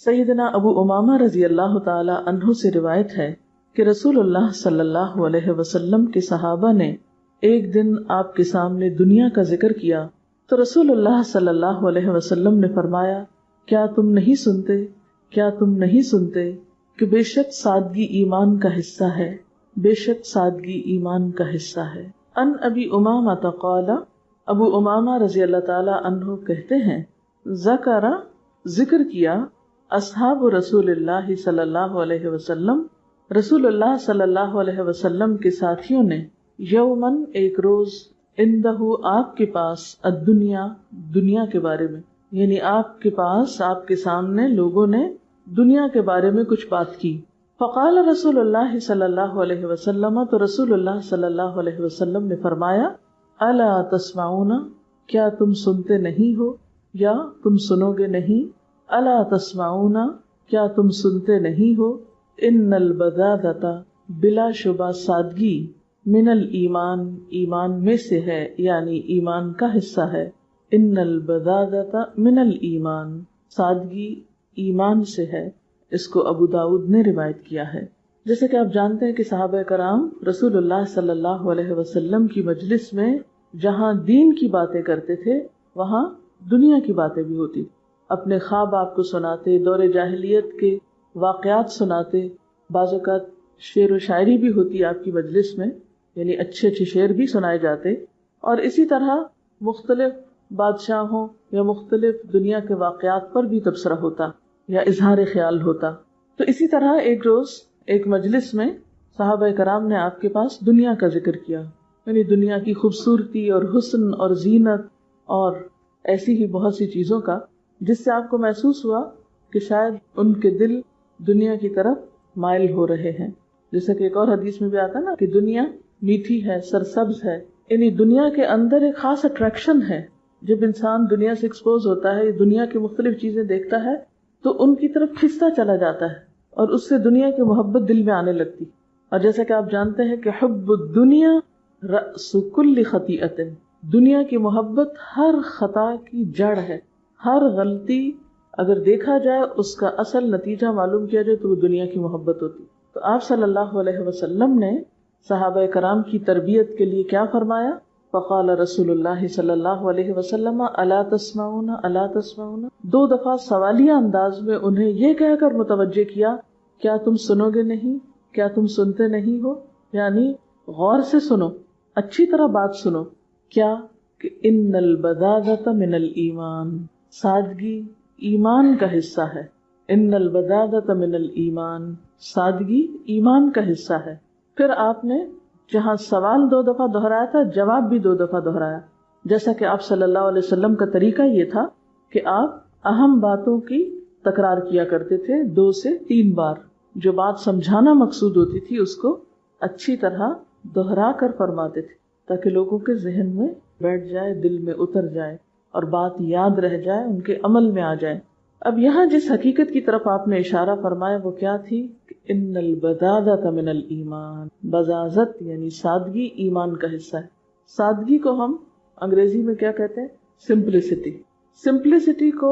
سیدنا ابو امامہ رضی اللہ تعالی عنہ سے روایت ہے کہ رسول اللہ صلی اللہ علیہ وسلم کے صحابہ نے ایک دن آپ کے سامنے دنیا کا ذکر کیا تو رسول اللہ صلی اللہ علیہ وسلم نے فرمایا، کیا تم نہیں سنتے کہ بے شک سادگی ایمان کا حصہ ہے، بے شک سادگی ایمان کا حصہ ہے۔ ان ابی امامہ قال، ابو امامہ رضی اللہ تعالی عنہ کہتے ہیں، ذکر کیا اصحاب رسول اللہ صلی اللہ علیہ وسلم، رسول اللہ صلی اللہ علیہ وسلم کے ساتھیوں نے یومن ایک روز عندہ آپ کے پاس الدنیا دنیا کے بارے میں، یعنی آپ کے پاس آپ کے سامنے لوگوں نے دنیا کے بارے میں کچھ بات کی۔ فقال رسول اللہ صلی اللہ علیہ وسلم، تو رسول اللہ صلی اللہ علیہ وسلم نے فرمایا، الا تسمعون، کیا تم سنتے نہیں ہو یا تم سنو گے نہیں؟ الا تسمعون، کیا تم سنتے نہیں ہو؟ ان البذاذۃ، بلا شبہ سادگی، من الایمان، ایمان میں سے ہے، یعنی ایمان کا حصہ ہے۔ ان البذاذۃ من الایمان، سادگی ایمان سے ہے۔ اس کو ابو داؤد نے روایت کیا ہے۔ جیسے کہ آپ جانتے ہیں کہ صحابہ کرام رسول اللہ صلی اللہ علیہ وسلم کی مجلس میں جہاں دین کی باتیں کرتے تھے وہاں دنیا کی باتیں بھی ہوتی، اپنے خواب آپ کو سناتے، دور جاہلیت کے واقعات سناتے، بعض اوقات شعر و شاعری بھی ہوتی آپ کی مجلس میں، یعنی اچھے اچھے شعر بھی سنائے جاتے، اور اسی طرح مختلف بادشاہوں یا مختلف دنیا کے واقعات پر بھی تبصرہ ہوتا یا اظہار خیال ہوتا۔ تو اسی طرح ایک روز ایک مجلس میں صحابہ کرام نے آپ کے پاس دنیا کا ذکر کیا، یعنی دنیا کی خوبصورتی اور حسن اور زینت اور ایسی ہی بہت سی چیزوں کا، جس سے آپ کو محسوس ہوا کہ شاید ان کے دل دنیا کی طرف مائل ہو رہے ہیں۔ جیسا کہ ایک اور حدیث میں بھی آتا نا کہ دنیا میٹھی ہے، سرسبز ہے، یعنی دنیا کے اندر ایک خاص اٹریکشن ہے۔ جب انسان دنیا سے ایکسپوز ہوتا ہے، دنیا کی مختلف چیزیں دیکھتا ہے تو ان کی طرف کھنچتا چلا جاتا ہے اور اس سے دنیا کی محبت دل میں آنے لگتی۔ اور جیسا کہ آپ جانتے ہیں کہ حب الدنیا رأس کل خطیئۃ، دنیا کی محبت ہر خطا کی جڑ ہے۔ ہر غلطی اگر دیکھا جائے اس کا اصل نتیجہ معلوم کیا جائے تو وہ دنیا کی محبت ہوتی۔ تو آپ صلی اللہ علیہ وسلم نے صحابہ کرام کی تربیت کے لیے کیا فرمایا؟ فقال رسول اللہ صلی اللہ علیہ وسلم، الا تسمعون الا تسمعون، 2 دفعہ سوالیہ انداز میں انہیں یہ کہہ کر متوجہ کیا، کیا تم سنو گے نہیں؟ کیا تم سنتے نہیں ہو؟ یعنی غور سے سنو، اچھی طرح بات سنو۔ کیا کہ ان البذاذۃ من الایمان، سادگی ایمان کا حصہ ہے۔ ان البذاذۃ من الایمان، سادگی ایمان کا حصہ ہے۔ پھر آپ نے جہاں سوال 2 دفعہ دہرایا تھا، جواب بھی 2 دفعہ دہرایا، جیسا کہ آپ صلی اللہ علیہ وسلم کا طریقہ یہ تھا کہ آپ اہم باتوں کی تکرار کیا کرتے تھے 2 سے 3 بار۔ جو بات سمجھانا مقصود ہوتی تھی اس کو اچھی طرح دہرا کر فرماتے تھے تاکہ لوگوں کے ذہن میں بیٹھ جائے، دل میں اتر جائے اور بات یاد رہ جائے، ان کے عمل میں آ جائے۔ اب یہاں جس حقیقت کی طرف آپ نے اشارہ فرمایا وہ کیا تھی؟ ان البذاذۃ من الایمان، بذاذت یعنی سادگی ایمان کا حصہ ہے۔ سادگی کو ہم انگریزی میں کیا کہتے ہیں؟ سمپلسٹی۔ سمپلسٹی کو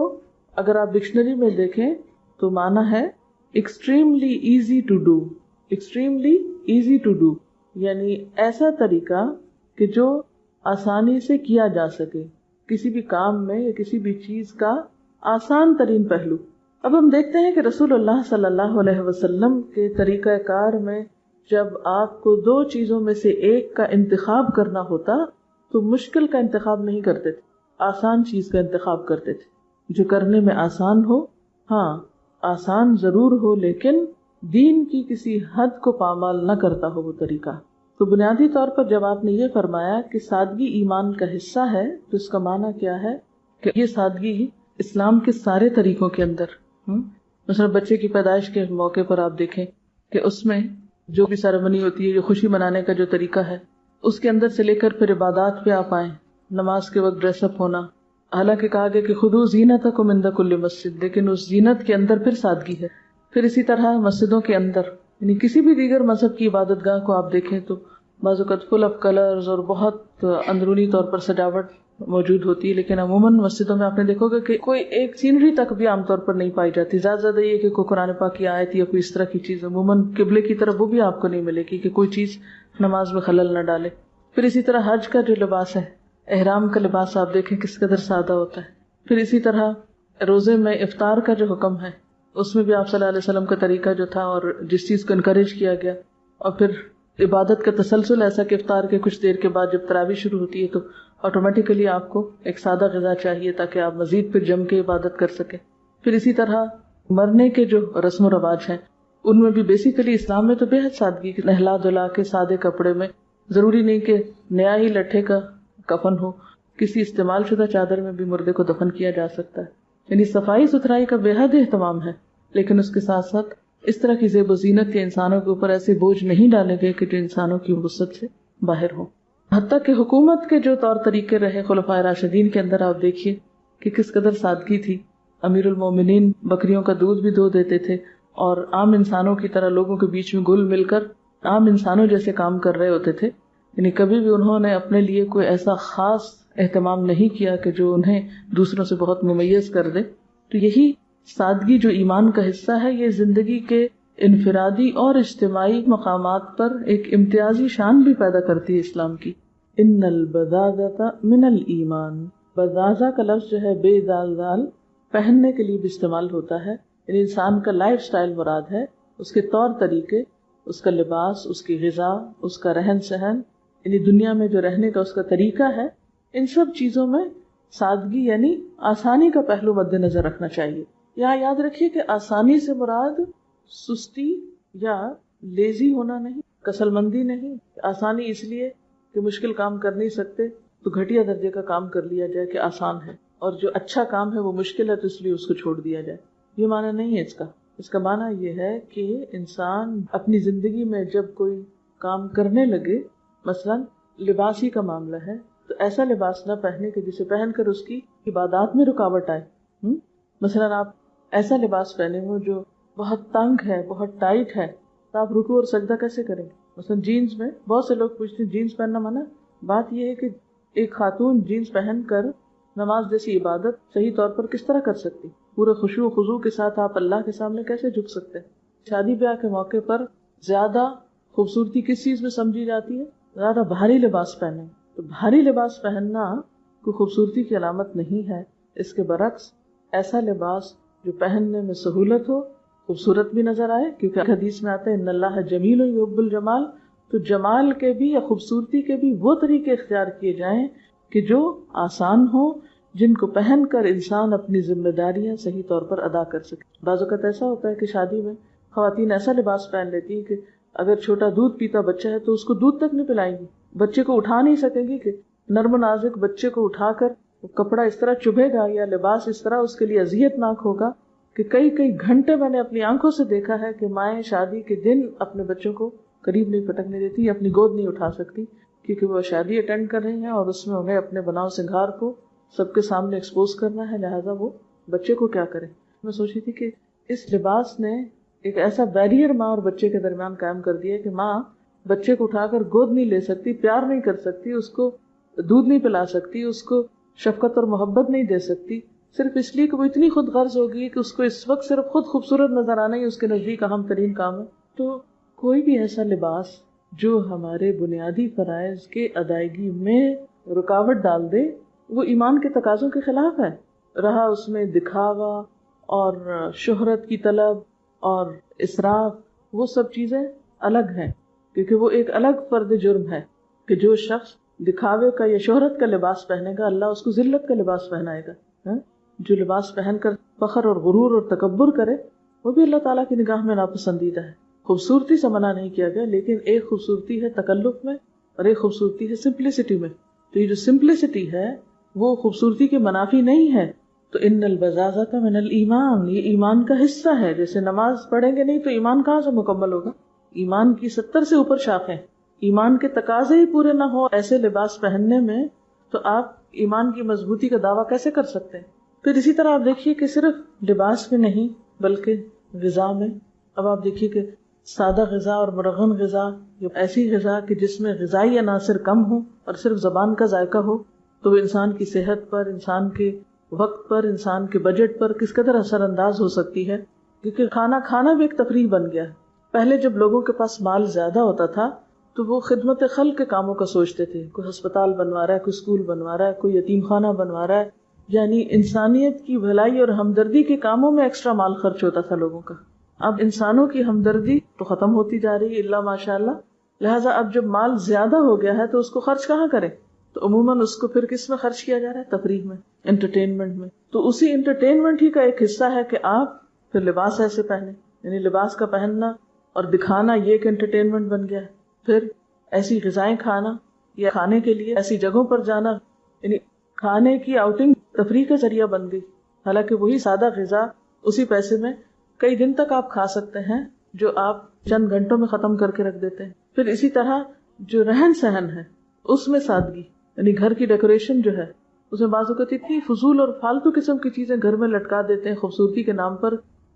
اگر آپ ڈکشنری میں دیکھیں تو معنی ہے extremely easy to do, extremely easy to do, یعنی ایسا طریقہ کہ جو آسانی سے کیا جا سکے، کسی بھی کام میں یا کسی بھی چیز کا آسان ترین پہلو۔ اب ہم دیکھتے ہیں کہ رسول اللہ صلی اللہ علیہ وسلم کے طریقہ کار میں جب آپ کو 2 چیزوں میں سے ایک کا انتخاب کرنا ہوتا تو مشکل کا انتخاب نہیں کرتے تھے، آسان چیز کا انتخاب کرتے تھے، جو کرنے میں آسان ہو۔ ہاں آسان ضرور ہو لیکن دین کی کسی حد کو پامال نہ کرتا ہو وہ طریقہ۔ تو بنیادی طور پر جب آپ نے یہ فرمایا کہ سادگی ایمان کا حصہ ہے تو اس کا معنی کیا ہے کہ یہ سادگی اسلام کے سارے طریقوں کے اندر، مثلا بچے کی پیدائش کے موقع پر آپ دیکھیں کہ اس میں جو بھی سیریمنی ہوتی ہے، جو خوشی منانے کا جو طریقہ ہے، اس کے اندر سے لے کر پھر عبادات پہ آپ آئیں، نماز کے وقت ڈریس اپ ہونا، حالانکہ کہا گیا کہ خذوا زینتکم عند کل مسجد، لیکن اس زینت کے اندر پھر سادگی ہے۔ پھر اسی طرح مسجدوں کے اندر، یعنی کسی بھی دیگر مذہب کی عبادت گاہ کو آپ دیکھیں تو بعض اوقات فل آف کلرز اور بہت اندرونی طور پر سجاوٹ موجود ہوتی ہے، لیکن عموماً مسجدوں میں آپ نے دیکھو گے کہ کوئی ایک سینری تک بھی عام طور پر نہیں پائی جاتی. زیادہ زیادہ یہ کہ کوئی قرآن پاک کی آیت یا کوئی اس طرح کی چیز عموماً قبلے کی طرف وہ بھی آپ کو نہیں ملے گی کہ کوئی چیز نماز میں خلل نہ ڈالے. پھر اسی طرح حج کا جو لباس ہے، احرام کا لباس آپ دیکھیں کس قدر سادہ ہوتا ہے. پھر اسی طرح روزے میں افطار کا جو حکم ہے اس میں بھی آپ صلی اللہ علیہ وسلم کا طریقہ جو تھا اور جس چیز کو انکریج کیا گیا. اور پھر عبادت کا تسلسل ایسا کہ افطار کے کچھ دیر کے بعد جب تراویح شروع ہوتی ہے تو آٹومیٹیکلی آپ کو ایک سادہ غذا چاہیے تاکہ آپ مزید پھر جم کے عبادت کر سکیں. پھر اسی طرح مرنے کے جو رسم و رواج ہیں ان میں بھی بیسیکلی اسلام میں تو بے حد سادگی، نہلا دھلا کے سادے کپڑے میں، ضروری نہیں کہ نیا ہی لٹھے کا کفن ہو، کسی استعمال شدہ چادر میں بھی مردے کو دفن کیا جا سکتا ہے. یعنی صفائی ستھرائی کا بے حد اہتمام ہے، لیکن اس کے ساتھ ساتھ اس طرح کی زیب و زینت کے انسانوں کے اوپر ایسے بوجھ نہیں ڈالے گئے کہ جو انسانوں کی وسعت سے باہر ہو. حتیٰ کہ حکومت کے جو طور طریقے رہے خلفائے راشدین کے اندر آپ دیکھیے کہ کس قدر سادگی تھی. امیر المومنین بکریوں کا دودھ بھی دو دیتے تھے اور عام انسانوں کی طرح لوگوں کے بیچ میں گل مل کر عام انسانوں جیسے کام کر رہے ہوتے تھے. یعنی کبھی بھی انہوں نے اپنے لیے کوئی ایسا خاص اہتمام نہیں کیا کہ جو انہیں دوسروں سے بہت ممیز کر دے. تو یہی سادگی جو ایمان کا حصہ ہے، یہ زندگی کے انفرادی اور اجتماعی مقامات پر ایک امتیازی شان بھی پیدا کرتی ہے اسلام کی. ان البذاذۃ من الایمان، بذاذہ کا لفظ جو ہے بے دال دال پہننے کے لیے بھی استعمال ہوتا ہے. یعنی انسان کا لائف سٹائل مراد ہے، اس کے طور طریقے، اس کا لباس، اس کی غذا، اس کا رہن سہن، یعنی دنیا میں جو رہنے کا اس کا طریقہ ہے. ان سب چیزوں میں سادگی یعنی آسانی کا پہلو مد نظر رکھنا چاہیے. یہاں یاد رکھیے کہ آسانی سے مراد سستی یا لیزی ہونا نہیں، کسل مندی نہیں. آسانی اس لیے کہ مشکل کام کر نہیں سکتے تو گھٹیا درجے کا کام کر لیا جائے کہ آسان ہے، اور جو اچھا کام ہے وہ مشکل ہے تو اس لیے اس کو چھوڑ دیا جائے. یہ معنی نہیں ہے اس کا. اس کا معنی یہ ہے کہ انسان اپنی زندگی میں جب کوئی کام کرنے لگے، مثلا لباس ہی کا معاملہ ہے، تو ایسا لباس نہ پہنے کہ جسے پہن کر اس کی عبادات میں رکاوٹ آئے. مثلا آپ ایسا لباس پہنے ہو جو بہت تنگ ہے، بہت ٹائٹ ہے، تو آپ رکوع اور سجدہ کیسے کریں گے؟ مثلا جینز میں بہت سے لوگ پوچھتے ہیں جینز پہننا منع. بات یہ ہے کہ ایک خاتون جینز پہن کر نماز جیسی عبادت صحیح طور پر کس طرح کر سکتی؟ پورے خشوع و خضوع کے ساتھ آپ اللہ کے سامنے کیسے جھک سکتے ہیں؟ شادی بیاہ کے موقع پر زیادہ خوبصورتی کس چیز میں سمجھی جاتی ہے؟ زیادہ بھاری لباس پہنے. تو بھاری لباس پہننا کوئی خوبصورتی کی علامت نہیں ہے. اس کے برعکس ایسا لباس جو پہننے میں سہولت ہو، خوبصورت بھی نظر آئے، کیونکہ حدیث میں آتا ہے ان اللہ جمیل یحب الجمال. تو جمال کے بھی یا خوبصورتی کے بھی وہ طریقے اختیار کیے جائیں کہ جو آسان ہو، جن کو پہن کر انسان اپنی ذمہ داریاں صحیح طور پر ادا کر سکے. بعض اوقات ایسا ہوتا ہے کہ شادی میں خواتین ایسا لباس پہن لیتی ہیں کہ اگر چھوٹا دودھ پیتا بچہ ہے تو اس کو دودھ تک نہیں پلائیں گی، بچے کو اٹھا نہیں سکیں گی کہ نرم و نازک بچے کو اٹھا کر کپڑا اس طرح چبھے گا یا لباس اس طرح اس کے لیے اذیت ناک ہوگا کہ کئی گھنٹے میں نے اپنی آنکھوں سے دیکھا ہے کہ مائیں شادی کے دن اپنے بچوں کو قریب نہیں پٹکنے دیتی، اپنی گود نہیں اٹھا سکتی، کیونکہ وہ شادی اٹینڈ کر رہی ہیں اور اس میں انہیں اپنے بناؤ سنگھار کو سب کے سامنے ایکسپوز کرنا ہے، لہٰذا وہ بچے کو کیا کریں. میں سوچی تھی کہ اس لباس نے ایک ایسا بیریئر ماں اور بچے کے درمیان قائم کر دیا کہ ماں بچے کو اٹھا کر گود نہیں لے سکتی، پیار نہیں کر سکتی، اس کو دودھ نہیں پلا سکتی، اس کو شفقت اور محبت نہیں دے سکتی، صرف اس لیے کہ وہ اتنی خود غرض ہوگی کہ اس کو اس وقت صرف خود خوبصورت نظر آنا ہی اس کے نزدیک اہم ترین کام ہے. تو کوئی بھی ایسا لباس جو ہمارے بنیادی فرائض کے ادائیگی میں رکاوٹ ڈال دے وہ ایمان کے تقاضوں کے خلاف ہے. رہا اس میں دکھاوا اور شہرت کی طلب اور اسراف، وہ سب چیزیں الگ ہیں، کیونکہ وہ ایک الگ فرد جرم ہے کہ جو شخص دکھاوے کا یا شہرت کا لباس پہنے گا اللہ اس کو ذلت کا لباس پہنائے گا. جو لباس پہن کر فخر اور غرور اور تکبر کرے وہ بھی اللہ تعالیٰ کی نگاہ میں ناپسندیدہ ہے. خوبصورتی سے منع نہیں کیا گیا، لیکن ایک خوبصورتی ہے تکلف میں اور ایک خوبصورتی ہے سمپلسٹی میں. تو یہ جو سمپلسٹی ہے وہ خوبصورتی کے منافی نہیں ہے. تو ان البذاذۃ من الایمان، یہ ایمان کا حصہ ہے. جیسے نماز پڑھیں گے نہیں تو ایمان کہاں سے مکمل ہوگا؟ ایمان کی 70 سے اوپر شاخیں، ایمان کے تقاضے ہی پورے نہ ہو ایسے لباس پہننے میں تو آپ ایمان کی مضبوطی کا دعویٰ کیسے کر سکتے ہیں؟ پھر اسی طرح آپ دیکھیے کہ صرف لباس میں نہیں بلکہ غذا میں. اب آپ دیکھیے کہ سادہ غذا اور مرغن غذا، ایسی غذا کہ جس میں غذائی عناصر کم ہوں اور صرف زبان کا ذائقہ ہو، تو وہ انسان کی صحت پر، انسان کے وقت پر، انسان کے بجٹ پر کس قدر اثر انداز ہو سکتی ہے. کیونکہ کھانا کھانا بھی ایک تفریح بن گیا ہے. پہلے جب لوگوں کے پاس مال زیادہ ہوتا تھا تو وہ خدمت خلق کے کاموں کا سوچتے تھے. کوئی ہسپتال بنوا رہا ہے، کوئی اسکول بنوا رہا ہے، کوئی یتیم خانہ بنوا رہا ہے، یعنی انسانیت کی بھلائی اور ہمدردی کے کاموں میں ایکسٹرا مال خرچ ہوتا تھا لوگوں کا. اب انسانوں کی ہمدردی تو ختم ہوتی جا رہی ہے الا ماشاء اللہ. لہٰذا اب جب مال زیادہ ہو گیا ہے تو اس کو خرچ کہاں کریں؟ تو عموماً اس کو پھر کس میں خرچ کیا جا رہا ہے؟ تفریح میں، انٹرٹینمنٹ میں. تو اسی انٹرٹینمنٹ ہی کا ایک حصہ ہے کہ آپ پھر لباس ایسے پہنے، یعنی لباس کا پہننا اور دکھانا یہ ایک انٹرٹینمنٹ بن گیا ہے. پھر ایسی غذائیں کھانا یا کھانے کے لیے ایسی جگہوں پر جانا، یعنی کھانے کی آؤٹنگ تفریح کا ذریعہ بن گئی. حالانکہ وہی سادہ غذا اسی پیسے میں کئی دن تک آپ کھا سکتے ہیں جو آپ چند گھنٹوں میں ختم کر کے رکھ دیتے ہیں. پھر اسی طرح جو رہن سہن ہے اس میں سادگی، یعنی گھر کی ڈیکوریشن جو ہے اس میں بعض اوقات اتنی فضول اور فالتو قسم کی چیزیں گھر میں لٹکا دیتے ہیں خوبصورتی کے نام پر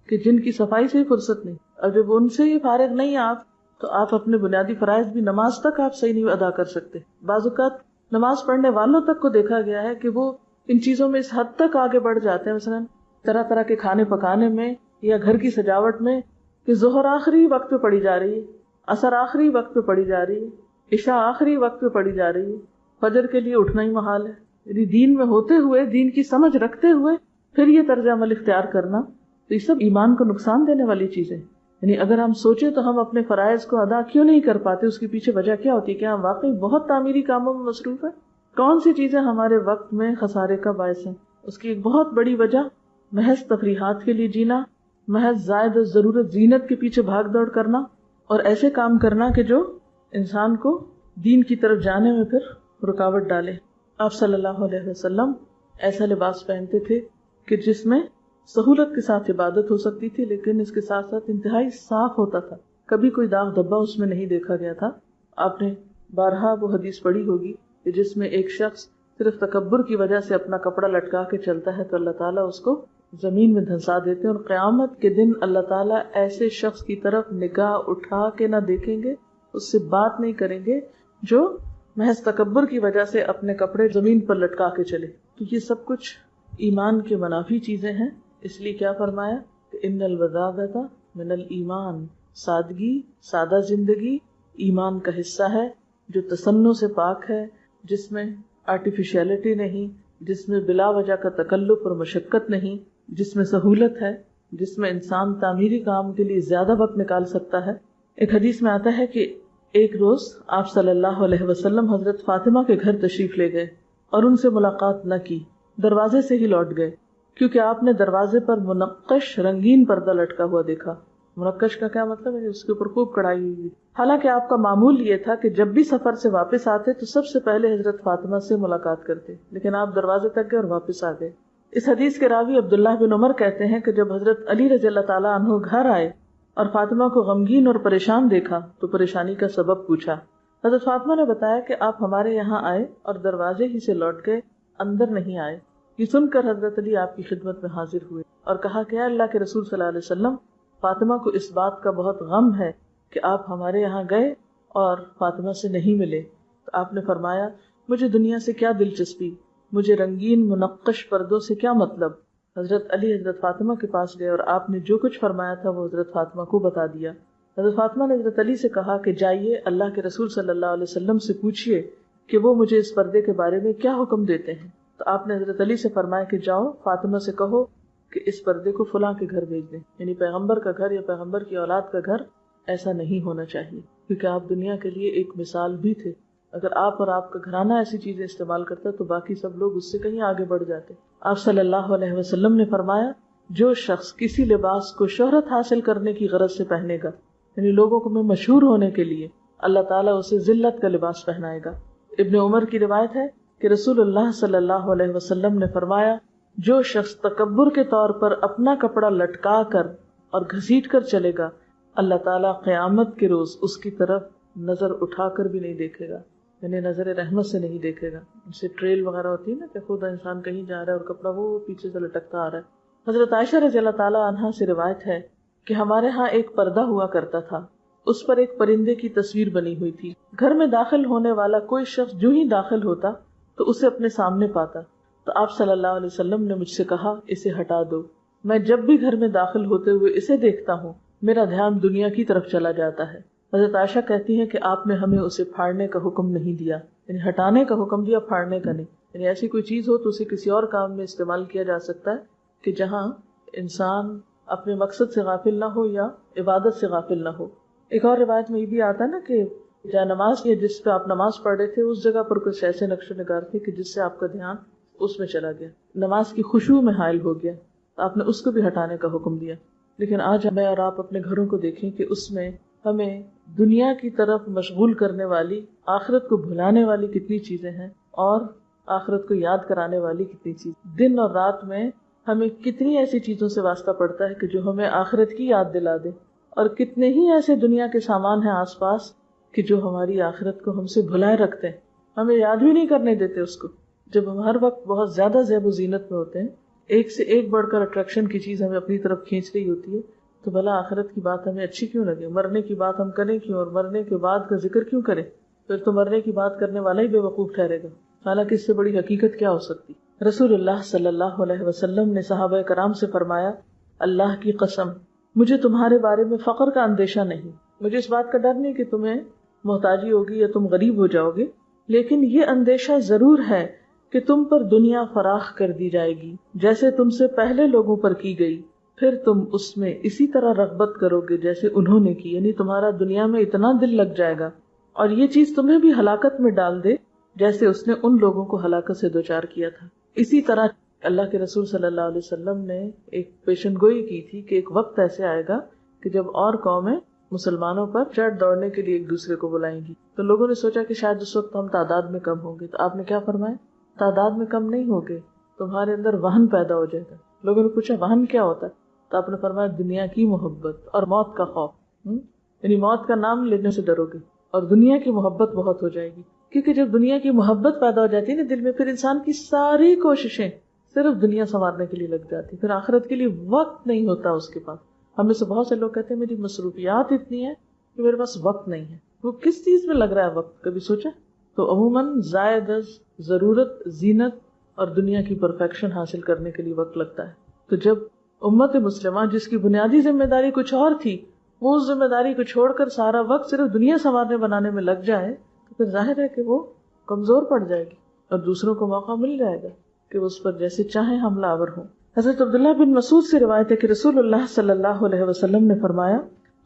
کہ جن کی صفائی سے ہی فرصت نہیں. اور جب ان سے ہی فارغ نہیں آپ تو آپ اپنے بنیادی فرائض بھی، نماز تک آپ صحیح نہیں ادا کر سکتے. بعض اوقات نماز پڑھنے والوں تک کو دیکھا گیا ہے کہ وہ ان چیزوں میں اس حد تک آگے بڑھ جاتے ہیں، مثلا طرح طرح کے کھانے پکانے میں یا گھر کی سجاوٹ میں، کہ ظہر آخری وقت پہ پڑی جا رہی ہے، عصر آخری وقت پہ پڑی جا رہی ہے، عشاء آخری وقت پہ پڑی جا رہی ہے، فجر کے لیے اٹھنا ہی محال ہے. یعنی دین میں ہوتے ہوئے، دین کی سمجھ رکھتے ہوئے پھر یہ طرز عمل اختیار کرنا، تو یہ سب ایمان کو نقصان دینے والی چیزیں. یعنی اگر ہم سوچیں تو ہم اپنے فرائض کو ادا کیوں نہیں کر پاتے؟ اس کے پیچھے وجہ کیا ہوتی ہے؟ کہ ہم واقعی بہت تعمیری کاموں میں مصروف ہیں. کون سی چیزیں ہمارے وقت میں خسارے کا باعث ہیں؟ اس کی ایک بہت بڑی وجہ محض تفریحات کے لیے جینا، محض زائد ضرورت زینت کے پیچھے بھاگ دوڑ کرنا، اور ایسے کام کرنا کہ جو انسان کو دین کی طرف جانے میں پھر رکاوٹ ڈالے. آپ صلی اللہ علیہ وسلم ایسا لباس پہنتے تھے کہ جس میں سہولت کے ساتھ عبادت ہو سکتی تھی، لیکن اس کے ساتھ ساتھ انتہائی صاف ہوتا تھا. کبھی کوئی داغ دھبا اس میں نہیں دیکھا گیا تھا. آپ نے بارہا وہ حدیث پڑھی ہوگی کہ جس میں ایک شخص صرف تکبر کی وجہ سے اپنا کپڑا لٹکا کے چلتا ہے تو اللہ تعالیٰ اس کو زمین میں دھنسا دیتے ہیں، اور قیامت کے دن اللہ تعالیٰ ایسے شخص کی طرف نگاہ اٹھا کے نہ دیکھیں گے، اس سے بات نہیں کریں گے جو محض تکبر کی وجہ سے اپنے کپڑے زمین پر لٹکا کے چلے. تو یہ سب کچھ ایمان کے منافی چیزیں ہیں. اس لیے کیا فرمایا کہ ان الوداعۃ من الایمان، سادگی، سادہ زندگی ایمان کا حصہ ہے، جو تصنع سے پاک ہے، جس میں آرٹیفیشیلٹی نہیں، جس میں بلا وجہ کا تکلف اور مشقت نہیں، جس میں سہولت ہے، جس میں انسان تعمیری کام کے لیے زیادہ وقت نکال سکتا ہے. ایک حدیث میں آتا ہے کہ ایک روز آپ صلی اللہ علیہ وسلم حضرت فاطمہ کے گھر تشریف لے گئے اور ان سے ملاقات نہ کی، دروازے سے ہی لوٹ گئے، کیونکہ آپ نے دروازے پر منقش رنگین پردہ لٹکا ہوا دیکھا. منقش کا کیا مطلب ہے؟ اس کے اوپر خوب کڑھائی ہوئی. حالانکہ آپ کا معمول یہ تھا کہ جب بھی سفر سے واپس آتے تو سب سے پہلے حضرت فاطمہ سے ملاقات کرتے، لیکن آپ دروازے تک گئے اور واپس آ گئے. اس حدیث کے راوی عبداللہ بن عمر کہتے ہیں کہ جب حضرت علی رضی اللہ تعالیٰ عنہ گھر آئے اور فاطمہ کو غمگین اور پریشان دیکھا تو پریشانی کا سبب پوچھا. حضرت فاطمہ نے بتایا کہ آپ ہمارے یہاں آئے اور دروازے ہی سے لوٹ گئے، اندر نہیں آئے. یہ سن کر حضرت علی آپ کی خدمت میں حاضر ہوئے اور کہا کہ اللہ کے رسول صلی اللہ علیہ وسلم، فاطمہ کو اس بات کا بہت غم ہے کہ آپ ہمارے یہاں گئے اور فاطمہ سے نہیں ملے. تو آپ نے فرمایا، مجھے دنیا سے کیا دلچسپی، مجھے رنگین منقش پردوں سے کیا مطلب. حضرت علی حضرت فاطمہ کے پاس گئے اور آپ نے جو کچھ فرمایا تھا وہ حضرت فاطمہ کو بتا دیا. حضرت فاطمہ نے حضرت علی سے کہا کہ جائیے اللہ کے رسول صلی اللہ علیہ وسلم سے پوچھیے کہ وہ مجھے اس پردے کے بارے میں کیا حکم دیتے ہیں. تو آپ نے حضرت علی سے فرمایا کہ جاؤ فاطمہ سے کہو کہ اس پردے کو فلاں کے گھر بھیج دیں، یعنی پیغمبر کا گھر یا پیغمبر کی اولاد کا گھر ایسا نہیں ہونا چاہیے، کیونکہ آپ دنیا کے لیے ایک مثال بھی تھے. اگر آپ اور آپ کا گھرانہ ایسی چیزیں استعمال کرتا تو باقی سب لوگ اس سے کہیں آگے بڑھ جاتے. آپ صلی اللہ علیہ وسلم نے فرمایا، جو شخص کسی لباس کو شہرت حاصل کرنے کی غرض سے پہنے گا، یعنی لوگوں کو میں مشہور ہونے کے لیے، اللہ تعالیٰ اسے ذلت کا لباس پہنائے گا. ابن عمر کی روایت ہے کہ رسول اللہ صلی اللہ علیہ وسلم نے فرمایا، جو شخص تکبر کے طور پر اپنا کپڑا لٹکا کر اور گھسیٹ کر چلے گا، اللہ تعالیٰ قیامت کے روز اس کی طرف نظر اٹھا کر بھی نہیں دیکھے گا، یعنی نظر رحمت سے نہیں دیکھے گا. جیسے ٹریل وغیرہ ہوتی ہے نا کہ خود انسان کہیں جا رہا ہے اور کپڑا وہ پیچھے سے لٹکتا آ رہا ہے. حضرت عائشہ رضی اللہ تعالیٰ عنہا سے روایت ہے کہ ہمارے ہاں ایک پردہ ہوا کرتا تھا، اس پر ایک پرندے کی تصویر بنی ہوئی تھی. گھر میں داخل ہونے والا کوئی شخص جو ہی داخل ہوتا تو اسے اپنے سامنے پاتا تو آپ صلی اللہ علیہ وسلم نے مجھ سے کہا اسے ہٹا دو. میں جب بھی گھر میں داخل ہوتے ہوئے اسے دیکھتا ہوں میرا دھیان دنیا کی طرف چلا جاتا ہے. حضرت عائشہ کہتی ہیں کہ آپ نے ہمیں اسے پھاڑنے کا حکم نہیں دیا، یعنی ہٹانے کا حکم دیا، پھاڑنے کا نہیں. یعنی ایسی کوئی چیز ہو تو اسے کسی اور کام میں استعمال کیا جا سکتا ہے کہ جہاں انسان اپنے مقصد سے غافل نہ ہو یا عبادت سے غافل نہ ہو. ایک اور روایت میں یہ بھی آتا ہے نا کہ جہاں نماز یا جس پہ آپ نماز پڑھ رہے تھے اس جگہ پر کچھ ایسے نقش و نگار تھے کہ جس سے آپ کا دھیان اس میں چلا گیا، نماز کی خشوع میں حائل ہو گیا. آپ نے اس کو بھی ہٹانے کا حکم دیا. لیکن آج میں اور آپ اپنے گھروں کو دیکھیں کہ اس میں ہمیں دنیا کی طرف مشغول کرنے والی، آخرت کو بھلانے والی کتنی چیزیں ہیں اور آخرت کو یاد کرانے والی کتنی چیز. دن اور رات میں ہمیں کتنی ایسی چیزوں سے واسطہ پڑتا ہے کہ جو ہمیں آخرت کی یاد دلا دے، اور کتنے ہی ایسے دنیا کے سامان ہیں آس پاس کہ جو ہماری آخرت کو ہم سے بھلائے رکھتے ہیں، ہمیں یاد بھی نہیں کرنے دیتے اس کو. جب ہم ہر وقت بہت زیادہ زیب و زینت میں ہوتے ہیں، ایک سے ایک بڑھ کر اٹریکشن کی چیز ہمیں اپنی طرف کھینچ رہی ہوتی ہے، تو بھلا آخرت کی بات ہمیں اچھی کیوں لگے؟ مرنے کی بات ہم کریں کیوں، اور مرنے کے بعد کا ذکر کیوں کریں؟ پھر تو مرنے کی بات کرنے والا ہی بے وقوف ٹھہرے گا. حالانکہ اس سے بڑی حقیقت کیا ہو سکتی؟ رسول اللہ صلی اللہ علیہ وسلم نے صحابہ کرام سے فرمایا، اللہ کی قسم مجھے تمہارے بارے میں فقر کا اندیشہ نہیں، مجھے اس بات کا ڈر نہیں کہ تمہیں محتاجی ہوگی یا تم غریب ہو جاؤ گے، لیکن یہ اندیشہ ضرور ہے کہ تم پر دنیا فراخ کر دی جائے گی جیسے تم سے پہلے لوگوں پر کی گئی، پھر تم اس میں اسی طرح رغبت کرو گے جیسے انہوں نے کی. یعنی تمہارا دنیا میں اتنا دل لگ جائے گا اور یہ چیز تمہیں بھی ہلاکت میں ڈال دے جیسے اس نے ان لوگوں کو ہلاکت سے دوچار کیا تھا. اسی طرح اللہ کے رسول صلی اللہ علیہ وسلم نے ایک پیشن گوئی کی تھی کہ ایک وقت ایسے آئے گا کہ جب اور قومیں مسلمانوں پر چڑھ دوڑنے کے لیے ایک دوسرے کو بلائیں گی. تو لوگوں نے سوچا کہ شاید اس وقت ہم تعداد میں کم ہوں گے، تو آپ نے کیا فرمایا؟ تعداد میں کم نہیں ہوگے، تمہارے اندر وہن پیدا ہو جائے گا. لوگوں نے پوچھا وہن کیا ہوتا ہے؟ تو آپ نے فرمایا دنیا کی محبت اور موت کا خوف. یعنی موت کا نام لینے سے ڈرو گے اور دنیا کی محبت بہت ہو جائے گی. کیونکہ جب دنیا کی محبت پیدا ہو جاتی ہے نا دل میں، پھر انسان کی ساری کوششیں صرف دنیا سنوارنے کے لیے لگ جاتی، پھر آخرت کے لیے وقت نہیں ہوتا اس کے پاس. ہم میں سے بہت سے لوگ کہتے ہیں میری مصروفیات اتنی ہیں کہ میرے پاس وقت نہیں ہے. وہ کس چیز میں لگ رہا ہے وقت؟ کبھی سوچا؟ تو عموماً زائد از ضرورت، زینت اور دنیا کی پرفیکشن حاصل کرنے کے لیے وقت لگتا ہے. تو جب امت مسلمہ جس کی بنیادی ذمہ داری کچھ اور تھی، وہ اس ذمہ داری کو چھوڑ کر سارا وقت صرف دنیا سنوارنے بنانے میں لگ جائے تو پھر ظاہر ہے کہ وہ کمزور پڑ جائے گی اور دوسروں کو موقع مل جائے گا کہ وہ اس پر جیسے چاہیں حملہ آور ہوں. حضرت عبداللہ بن مسعود سے روایت ہے کہ رسول اللہ صلی اللہ علیہ وسلم نے فرمایا،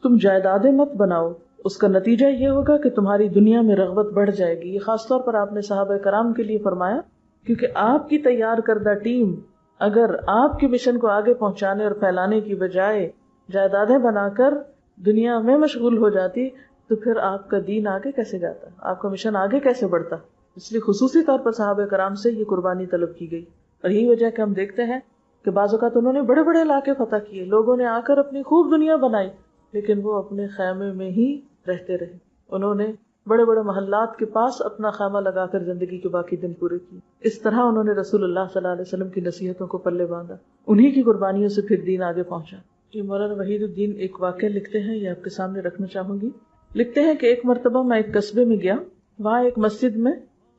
تم جائیدادیں مت بناؤ، اس کا نتیجہ یہ ہوگا کہ تمہاری دنیا میں رغبت بڑھ جائے گی. یہ خاص طور پر آپ نے صحابہ کرام کے لیے فرمایا کیونکہ آپ کی تیار کردہ ٹیم اگر آپ کے مشن کو آگے پہنچانے اور پھیلانے کی بجائے جائیدادیں بنا کر دنیا میں مشغول ہو جاتی تو پھر آپ کا دین آگے کیسے جاتا، آپ کا مشن آگے کیسے بڑھتا. اس لیے خصوصی طور پر صحابہ کرام سے یہ قربانی طلب کی گئی. اور یہی وجہ کہ ہم دیکھتے ہیں کہ بعض اوقات انہوں نے بڑے بڑے علاقے فتح کیے، لوگوں نے آ کر اپنی خوب دنیا بنائی، لیکن وہ اپنے خیمے میں ہی رہتے رہے. انہوں نے بڑے بڑے محلات کے پاس اپنا خیمہ لگا کر زندگی کے باقی دن پورے کیے. اس طرح انہوں نے رسول اللہ صلی اللہ علیہ وسلم کی نصیحتوں کو پلے باندھا، انہی کی قربانیوں سے پھر دین آگے پہنچا. یہ مولانا وحید الدین ایک واقعہ لکھتے ہیں، یہ آپ کے سامنے رکھنا چاہوں گی. لکھتے ہیں کہ ایک مرتبہ میں ایک قصبے میں گیا، وہاں ایک مسجد میں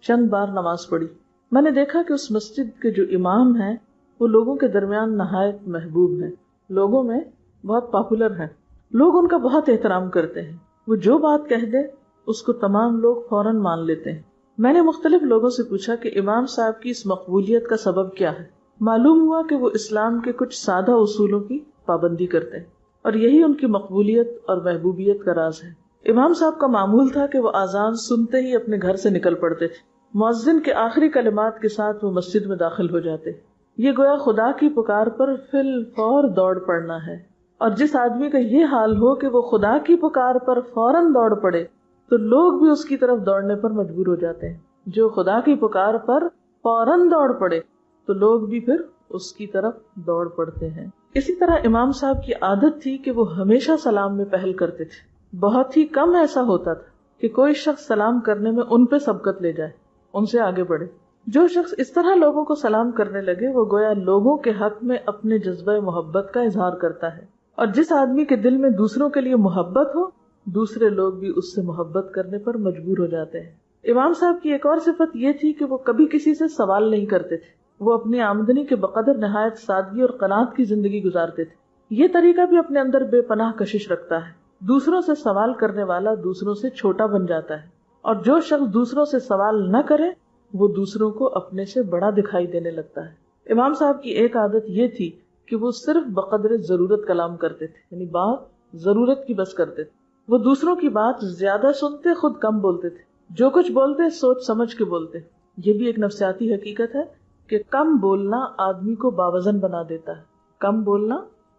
چند بار نماز پڑھی. میں نے دیکھا کہ اس مسجد کے جو امام ہیں وہ لوگوں کے درمیان نہایت محبوب ہیں، لوگوں میں بہت پاپولر ہیں، لوگ ان کا بہت احترام کرتے ہیں. وہ جو بات کہہ دے اس کو تمام لوگ فوراً مان لیتے ہیں. میں نے مختلف لوگوں سے پوچھا کہ امام صاحب کی اس مقبولیت کا سبب کیا ہے. معلوم ہوا کہ وہ اسلام کے کچھ سادہ اصولوں کی پابندی کرتے ہیں اور یہی ان کی مقبولیت اور محبوبیت کا راز ہے. امام صاحب کا معمول تھا کہ وہ اذان سنتے ہی اپنے گھر سے نکل پڑتے تھے، مؤذن کے آخری کلمات کے ساتھ وہ مسجد میں داخل ہو جاتے. یہ گویا خدا کی پکار پر فی الفور دوڑ پڑنا ہے، اور جس آدمی کا یہ حال ہو کہ وہ خدا کی پکار پر فوراً دوڑ پڑے تو لوگ بھی اس کی طرف دوڑنے پر مجبور ہو جاتے ہیں. جو خدا کی پکار پر فوراً دوڑ پڑے تو لوگ بھی پھر اس کی طرف دوڑ پڑتے ہیں. اسی طرح امام صاحب کی عادت تھی کہ وہ ہمیشہ سلام میں پہل کرتے تھے. بہت ہی کم ایسا ہوتا تھا کہ کوئی شخص سلام کرنے میں ان پہ سبقت لے جائے، ان سے آگے بڑھے. جو شخص اس طرح لوگوں کو سلام کرنے لگے وہ گویا لوگوں کے حق میں اپنے جذبہ محبت کا اظہار کرتا ہے، اور جس آدمی کے دل میں دوسروں کے لیے محبت ہو دوسرے لوگ بھی اس سے محبت کرنے پر مجبور ہو جاتے ہیں. امام صاحب کی ایک اور صفت یہ تھی کہ وہ کبھی کسی سے سوال نہیں کرتے تھے. وہ اپنی آمدنی کے بقدر نہایت سادگی اور قناعت کی زندگی گزارتے تھے. یہ طریقہ بھی اپنے اندر بے پناہ کشش رکھتا ہے. دوسروں سے سوال کرنے والا دوسروں سے چھوٹا بن جاتا ہے، اور جو شخص دوسروں سے سوال نہ کرے وہ دوسروں کو اپنے سے بڑا دکھائی دینے لگتا ہے. امام صاحب کی ایک عادت یہ تھی کہ وہ صرف بقدر ضرورت کلام کرتے تھے، یعنی بات ضرورت کی بس کرتے تھے. وہ دوسروں کی بات زیادہ سنتے، خود کم بولتے تھے. جو کچھ بولتے سوچ سمجھ کے بولتے. یہ بھی ایک نفسیاتی حقیقت ہے کہ کم بولنا آدمی کو باوزن بنا دیتا ہے. کم بولنا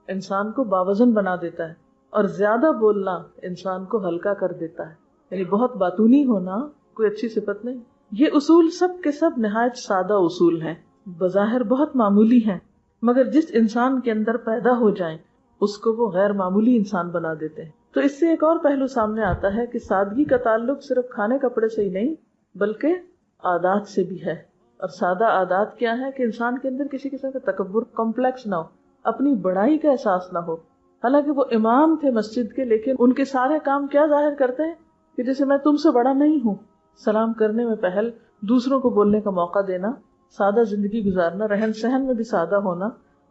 انسان کو باوزن بنا دیتا ہے، اور زیادہ بولنا انسان کو ہلکا کر دیتا ہے. یعنی بہت باتونی ہونا کوئی اچھی صفت نہیں. یہ اصول سب کے سب نہایت سادہ اصول ہیں، بظاہر بہت معمولی ہیں، مگر جس انسان کے اندر پیدا ہو جائیں اس کو وہ غیر معمولی انسان بنا دیتے ہیں. تو اس سے ایک اور پہلو سامنے آتا ہے کہ سادگی کا تعلق صرف کھانے کپڑے سے ہی نہیں بلکہ عادات سے بھی ہے. اور سادہ عادات کیا ہے کہ انسان کے اندر کسی قسم کا تکبر، کمپلیکس نہ ہو، اپنی بڑائی کا احساس نہ ہو. حالانکہ وہ امام تھے مسجد کے، لیکن ان کے سارے کام کیا ظاہر کرتے ہیں کہ جیسے میں تم سے بڑا نہیں ہوں. سلام کرنے میں پہل، دوسروں کو بولنے کا موقع دینا، سادہ زندگی گزارنا، رہن سہن میں بھی سادہ ہونا،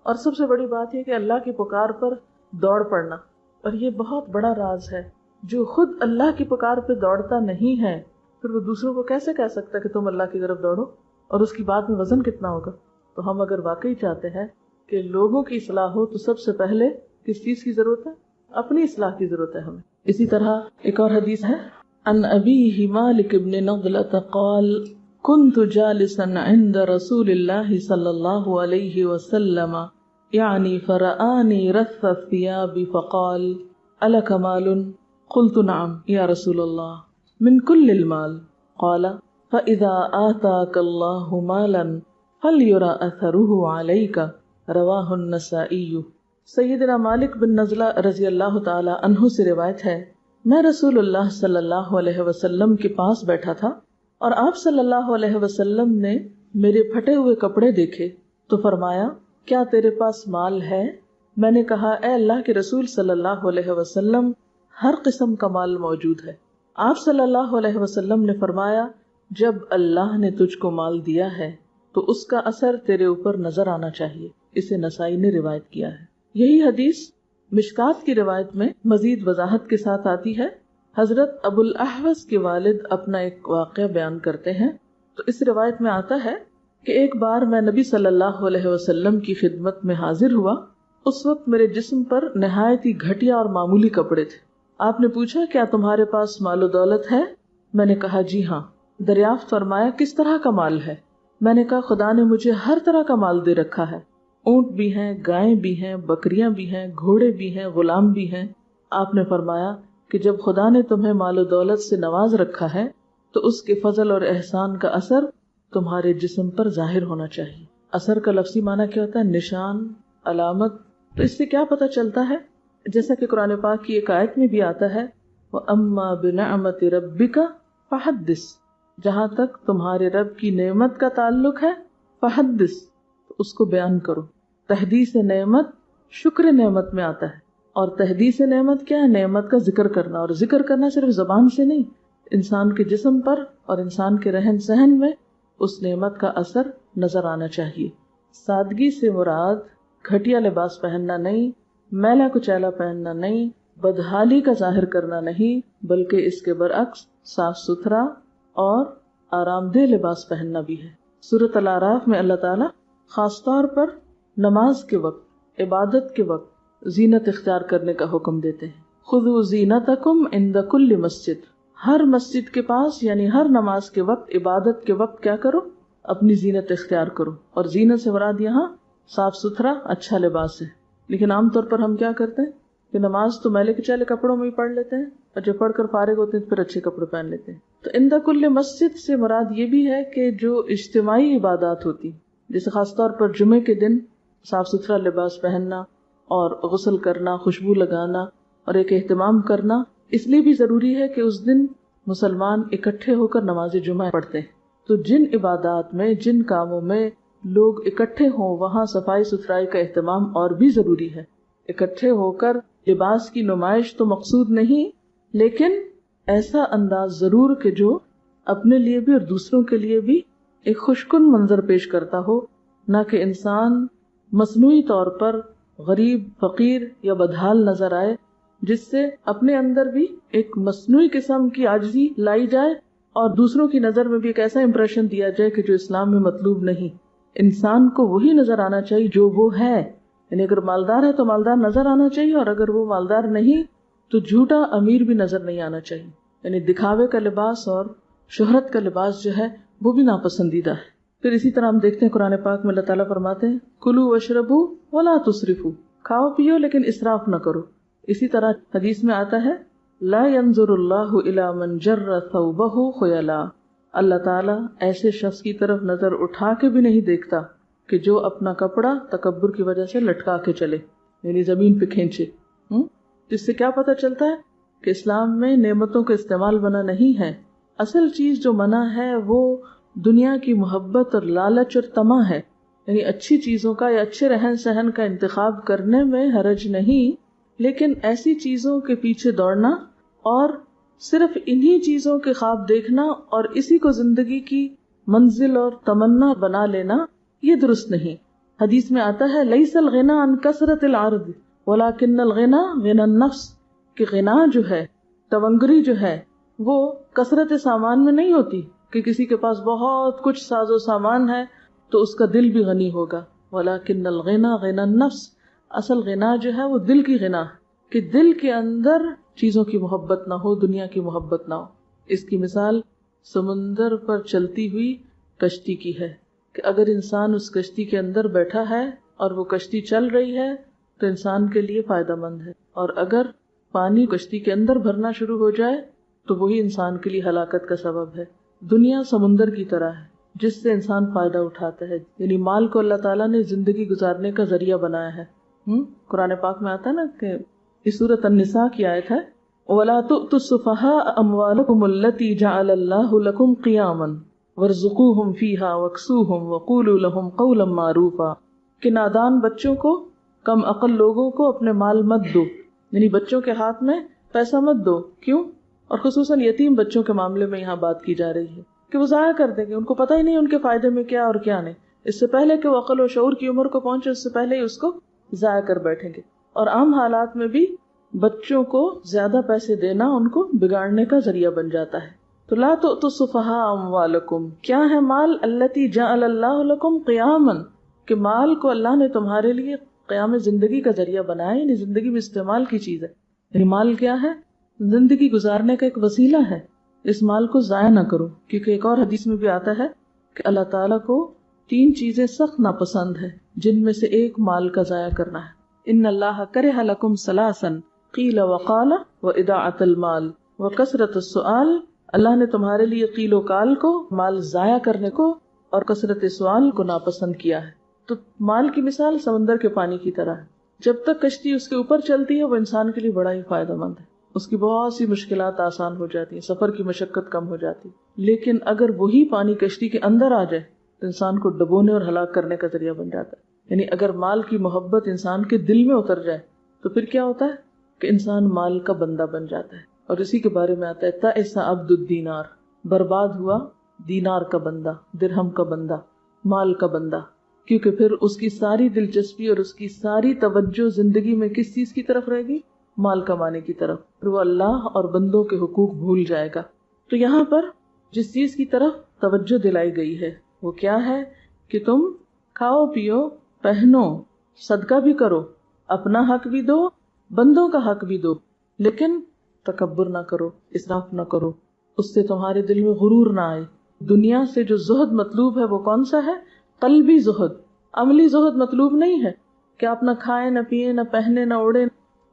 اور سب سے بڑی بات یہ کہ اللہ کی پکار پر دوڑ پڑنا. اور یہ بہت بڑا راز ہے، جو خود اللہ کی پکار پہ دوڑتا نہیں ہے پھر وہ دوسروں کو کیسے کہہ سکتا کہ تم اللہ کی طرف دوڑو، اور اس کی بات میں وزن کتنا ہوگا. تو ہم اگر واقعی چاہتے ہیں کہ لوگوں کی اصلاح ہو تو سب سے پہلے کس چیز کی ضرورت ہے؟ اپنی اصلاح کی ضرورت ہے ہمیں. اسی طرح ایک اور حدیث ہے، عن ابیہ مالک بن نضلة قال كنت جالسا عند رسول الله صلی اللہ علیہ وسلم يعني فرآني رث الثياب فقال ألك مال؟ قلت نعم يا رسول الله من كل المال. قال فإذا آتاك الله مالا فليرى أثره عليك. رواہ النسائی. سیدنا مالک بن نضلہ رضی اللہ تعالی عنہ سے روایت ہے، میں رسول اللہ صلی اللہ علیہ وسلم کے پاس بیٹھا تھا اور آپ صلی اللہ علیہ وسلم نے میرے پھٹے ہوئے کپڑے دیکھے تو فرمایا، کیا تیرے پاس مال ہے؟ میں نے کہا، اے اللہ کے رسول صلی اللہ علیہ وسلم، ہر قسم کا مال موجود ہے. آپ صلی اللہ علیہ وسلم نے فرمایا، جب اللہ نے تجھ کو مال دیا ہے تو اس کا اثر تیرے اوپر نظر آنا چاہیے. اسے نسائی نے روایت کیا ہے. یہی حدیث مشکات کی روایت میں مزید وضاحت کے ساتھ آتی ہے. حضرت ابو الاحوص کے والد اپنا ایک واقعہ بیان کرتے ہیں. تو اس روایت میں آتا ہے کہ ایک بار میں نبی صلی اللہ علیہ وسلم کی خدمت میں حاضر ہوا. اس وقت میرے جسم پر نہایت ہی گھٹیا اور معمولی کپڑے تھے. آپ نے پوچھا، کیا تمہارے پاس مال و دولت ہے؟ میں نے کہا، جی ہاں. دریافت فرمایا، کس طرح کا مال ہے؟ میں نے کہا، خدا نے مجھے ہر طرح کا مال دے رکھا ہے. اونٹ بھی ہیں، گائیں بھی ہیں، بکریاں بھی ہیں، گھوڑے بھی ہیں، غلام بھی ہیں. آپ نے فرمایا کہ جب خدا نے تمہیں مال و دولت سے نواز رکھا ہے تو اس کے فضل اور احسان کا اثر تمہارے جسم پر ظاہر ہونا چاہیے. اثر کا لفظی معنی کیا ہوتا ہے؟ نشان، علامت. تو اس سے کیا پتہ چلتا ہے؟ جیسا کہ قرآن پاک کی ایک آیت میں بھی آتا ہے، وَأَمَّا بِنِعْمَةِ رَبِّكَ فَحَدِّثْ. جہاں تک تمہارے رب کی نعمت کا تعلق ہے، فحدث، تو اس کو بیان کرو. تحدیث نعمت شکر نعمت میں آتا ہے، اور تحدیث نعمت کیا ہے؟ نعمت کا ذکر کرنا. اور ذکر کرنا صرف زبان سے نہیں، انسان کے جسم پر اور انسان کے رہن سہن میں اس نعمت کا اثر نظر آنا چاہیے. سادگی سے مراد گھٹیا لباس پہننا نہیں، میلا کچیلا پہننا نہیں، بدحالی کا ظاہر کرنا نہیں، بلکہ اس کے برعکس صاف ستھرا اور آرام دہ لباس پہننا بھی ہے. سورۃ الاعراف میں اللہ تعالیٰ خاص طور پر نماز کے وقت، عبادت کے وقت زینت اختیار کرنے کا حکم دیتے ہیں. خذوا زینتکم عند کل مسجد. ہر مسجد کے پاس، یعنی ہر نماز کے وقت، عبادت کے وقت کیا کرو؟ اپنی زینت اختیار کرو. اور زینت سے مراد یہاں صاف ستھرا اچھا لباس ہے. لیکن عام طور پر ہم کیا کرتے ہیں کہ نماز تو میلے کچیلے کپڑوں میں ہی پڑھ لیتے ہیں، اور جب پڑھ کر فارغ ہوتے ہیں پھر اچھے کپڑے پہن لیتے ہیں. تو عند کل مسجد سے مراد یہ بھی ہے کہ جو اجتماعی عبادات ہوتی، جیسے خاص طور پر جمعے کے دن صاف ستھرا لباس پہننا اور غسل کرنا، خوشبو لگانا اور ایک اہتمام کرنا، اس لیے بھی ضروری ہے کہ اس دن مسلمان اکٹھے ہو کر نماز جمعہ پڑھتے ہیں. تو جن عبادات میں، جن کاموں میں لوگ اکٹھے ہوں، وہاں صفائی ستھرائی کا اہتمام اور بھی ضروری ہے. اکٹھے ہو کر لباس کی نمائش تو مقصود نہیں، لیکن ایسا انداز ضرور کہ جو اپنے لیے بھی اور دوسروں کے لیے بھی ایک خوشکن منظر پیش کرتا ہو، نہ کہ انسان مصنوعی طور پر غریب، فقیر یا بدحال نظر آئے، جس سے اپنے اندر بھی ایک مصنوعی قسم کی عاجزی لائی جائے اور دوسروں کی نظر میں بھی ایک ایسا امپریشن دیا جائے کہ جو اسلام میں مطلوب نہیں۔ انسان کو وہی نظر آنا چاہیے جو وہ ہے، یعنی اگر مالدار ہے تو مالدار نظر آنا چاہیے، اور اگر وہ مالدار نہیں تو جھوٹا امیر بھی نظر نہیں آنا چاہیے۔ یعنی دکھاوے کا لباس اور شہرت کا لباس جو ہے وہ بھی ناپسندیدہ ہے۔ پھر اسی طرح ہم دیکھتے ہیں قرآن پاک میں اللہ تعالیٰ فرماتے ہیں کلوا واشربوا ولا تسرفوا، کھاؤ پیو لیکن اسراف نہ کرو۔ اسی طرح حدیث میں آتا ہے لا ينظر اللہ الی من جر ثوبہ خیلا، اللہ تعالیٰ ایسے شخص کی طرف نظر اٹھا کے بھی نہیں دیکھتا کہ جو اپنا کپڑا تکبر کی وجہ سے لٹکا کے چلے، یعنی زمین پہ کھینچے۔ جس سے کیا پتہ چلتا ہے کہ اسلام میں نعمتوں کا استعمال منع نہیں ہے۔ اصل چیز جو منع ہے وہ دنیا کی محبت اور لالچ اور طمع ہے، یعنی اچھی چیزوں کا یا اچھے رہن سہن کا انتخاب کرنے میں حرج نہیں، لیکن ایسی چیزوں کے پیچھے دوڑنا اور صرف انہی چیزوں کے خواب دیکھنا اور اسی کو زندگی کی منزل اور تمنا بنا لینا یہ درست نہیں۔ حدیث میں آتا ہے لیس الغنى عن کثرت العرض ولکن الغنى غنى النفس، کہ غنا جو ہے، تونگری جو ہے، وہ کثرت سامان میں نہیں ہوتی کہ کسی کے پاس بہت کچھ ساز و سامان ہے تو اس کا دل بھی غنی ہوگا، ولکن الغنى غنى النفس، اصل غنا جو ہے وہ دل کی غنا، کہ دل کے اندر چیزوں کی محبت نہ ہو، دنیا کی محبت نہ ہو۔ اس کی مثال سمندر پر چلتی ہوئی کشتی کی ہے کہ اگر انسان اس کشتی کے اندر بیٹھا ہے اور وہ کشتی چل رہی ہے تو انسان کے لیے فائدہ مند ہے، اور اگر پانی کشتی کے اندر بھرنا شروع ہو جائے تو وہی انسان کے لیے ہلاکت کا سبب ہے۔ دنیا سمندر کی طرح ہے جس سے انسان فائدہ اٹھاتا ہے، یعنی مال کو اللہ تعالیٰ نے زندگی گزارنے کا ذریعہ بنایا ہے۔ قرآن پاک میں آتا ہے نا کہ اس سورۃ النساء کی آیت ہے وَلَا تُؤْتُوا السُّفَهَاءَ أَمْوَالَكُمُ الَّتِي جَعَلَ اللَّهُ لَكُمْ قِيَامًا وَارْزُقُوهُمْ فِيهَا وَاكْسُوهُمْ وَقُولُوا لَهُمْ قَوْلًا مَّعْرُوفًا، کہ نادان بچوں کو، کم عقل لوگوں کو اپنے مال مت دو، یعنی بچوں کے ہاتھ میں پیسہ مت دو۔ کیوں؟ اور خصوصاً یتیم بچوں کے معاملے میں یہاں بات کی جا رہی ہے کہ وہ ضائع کر دیں گے، ان کو پتہ ہی نہیں ان کے فائدے میں کیا اور کیا نہیں، اس سے پہلے کہ وہ عقل و شعور کی عمر کو پہنچے اس سے پہلے ہی اس کو ضائع کر بیٹھیں گے۔ اور عام حالات میں بھی بچوں کو زیادہ پیسے دینا ان کو بگاڑنے کا ذریعہ بن جاتا ہے۔ تو لا تؤتوا السفہاء اموالکم، کیا ہے مال؟ التی جعل اللہ لکم قیاما، کہ مال کو اللہ نے تمہارے لیے قیام زندگی کا ذریعہ بنایا، یعنی زندگی میں استعمال کی چیز ہے۔ یعنی مال کیا ہے؟ زندگی گزارنے کا ایک وسیلہ ہے، اس مال کو ضائع نہ کرو، کیونکہ ایک اور حدیث میں بھی آتا ہے کہ اللہ تعالیٰ کو 3 چیزیں سخت ناپسند ہے، جن میں سے ایک مال کا ضائع کرنا ہے۔ ان اللہ کرہ لکم ثلاثا قیل وقال واضاعۃ المال وکثرت السؤال، اللہ نے تمہارے لیے قیل و قال کو، مال ضائع کرنے کو اور کثرت سوال کو ناپسند کیا ہے۔ تو مال کی مثال سمندر کے پانی کی طرح ہے، جب تک کشتی اس کے اوپر چلتی ہے وہ انسان کے لیے بڑا ہی فائدہ مند ہے، اس کی بہت سی مشکلات آسان ہو جاتی ہیں، سفر کی مشقت کم ہو جاتی، لیکن اگر وہی پانی کشتی کے اندر آ جائے تو انسان کو ڈبونے اور ہلاک کرنے کا ذریعہ بن جاتا ہے۔ یعنی اگر مال کی محبت انسان کے دل میں اتر جائے تو پھر کیا ہوتا ہے کہ انسان مال کا بندہ بن جاتا ہے، اور اسی کے بارے میں آتا ہے تَئِسَ عَبْدُ الدِّینار، برباد ہوا دینار کا بندہ، درہم کا بندہ، مال کا بندہ، کیونکہ پھر اس کی ساری دلچسپی اور اس کی ساری توجہ زندگی میں کس چیز کی طرف رہے گی؟ مال کمانے کی طرف، پھر وہ اللہ اور بندوں کے حقوق بھول جائے گا۔ تو یہاں پر جس چیز کی طرف توجہ دلائی گئی ہے وہ کیا ہے کہ تم کھاؤ پیو پہنو، صدقہ بھی کرو، اپنا حق بھی دو، بندوں کا حق بھی دو، لیکن تکبر نہ کرو، اسراف نہ کرو، اس سے تمہارے دل میں غرور نہ آئے۔ دنیا سے جو زہد مطلوب ہے وہ کون سا ہے؟ قلبی زہد، عملی زہد مطلوب نہیں ہے کہ آپ نہ کھائیں نہ پیئیں نہ پہنے نہ اوڑیں۔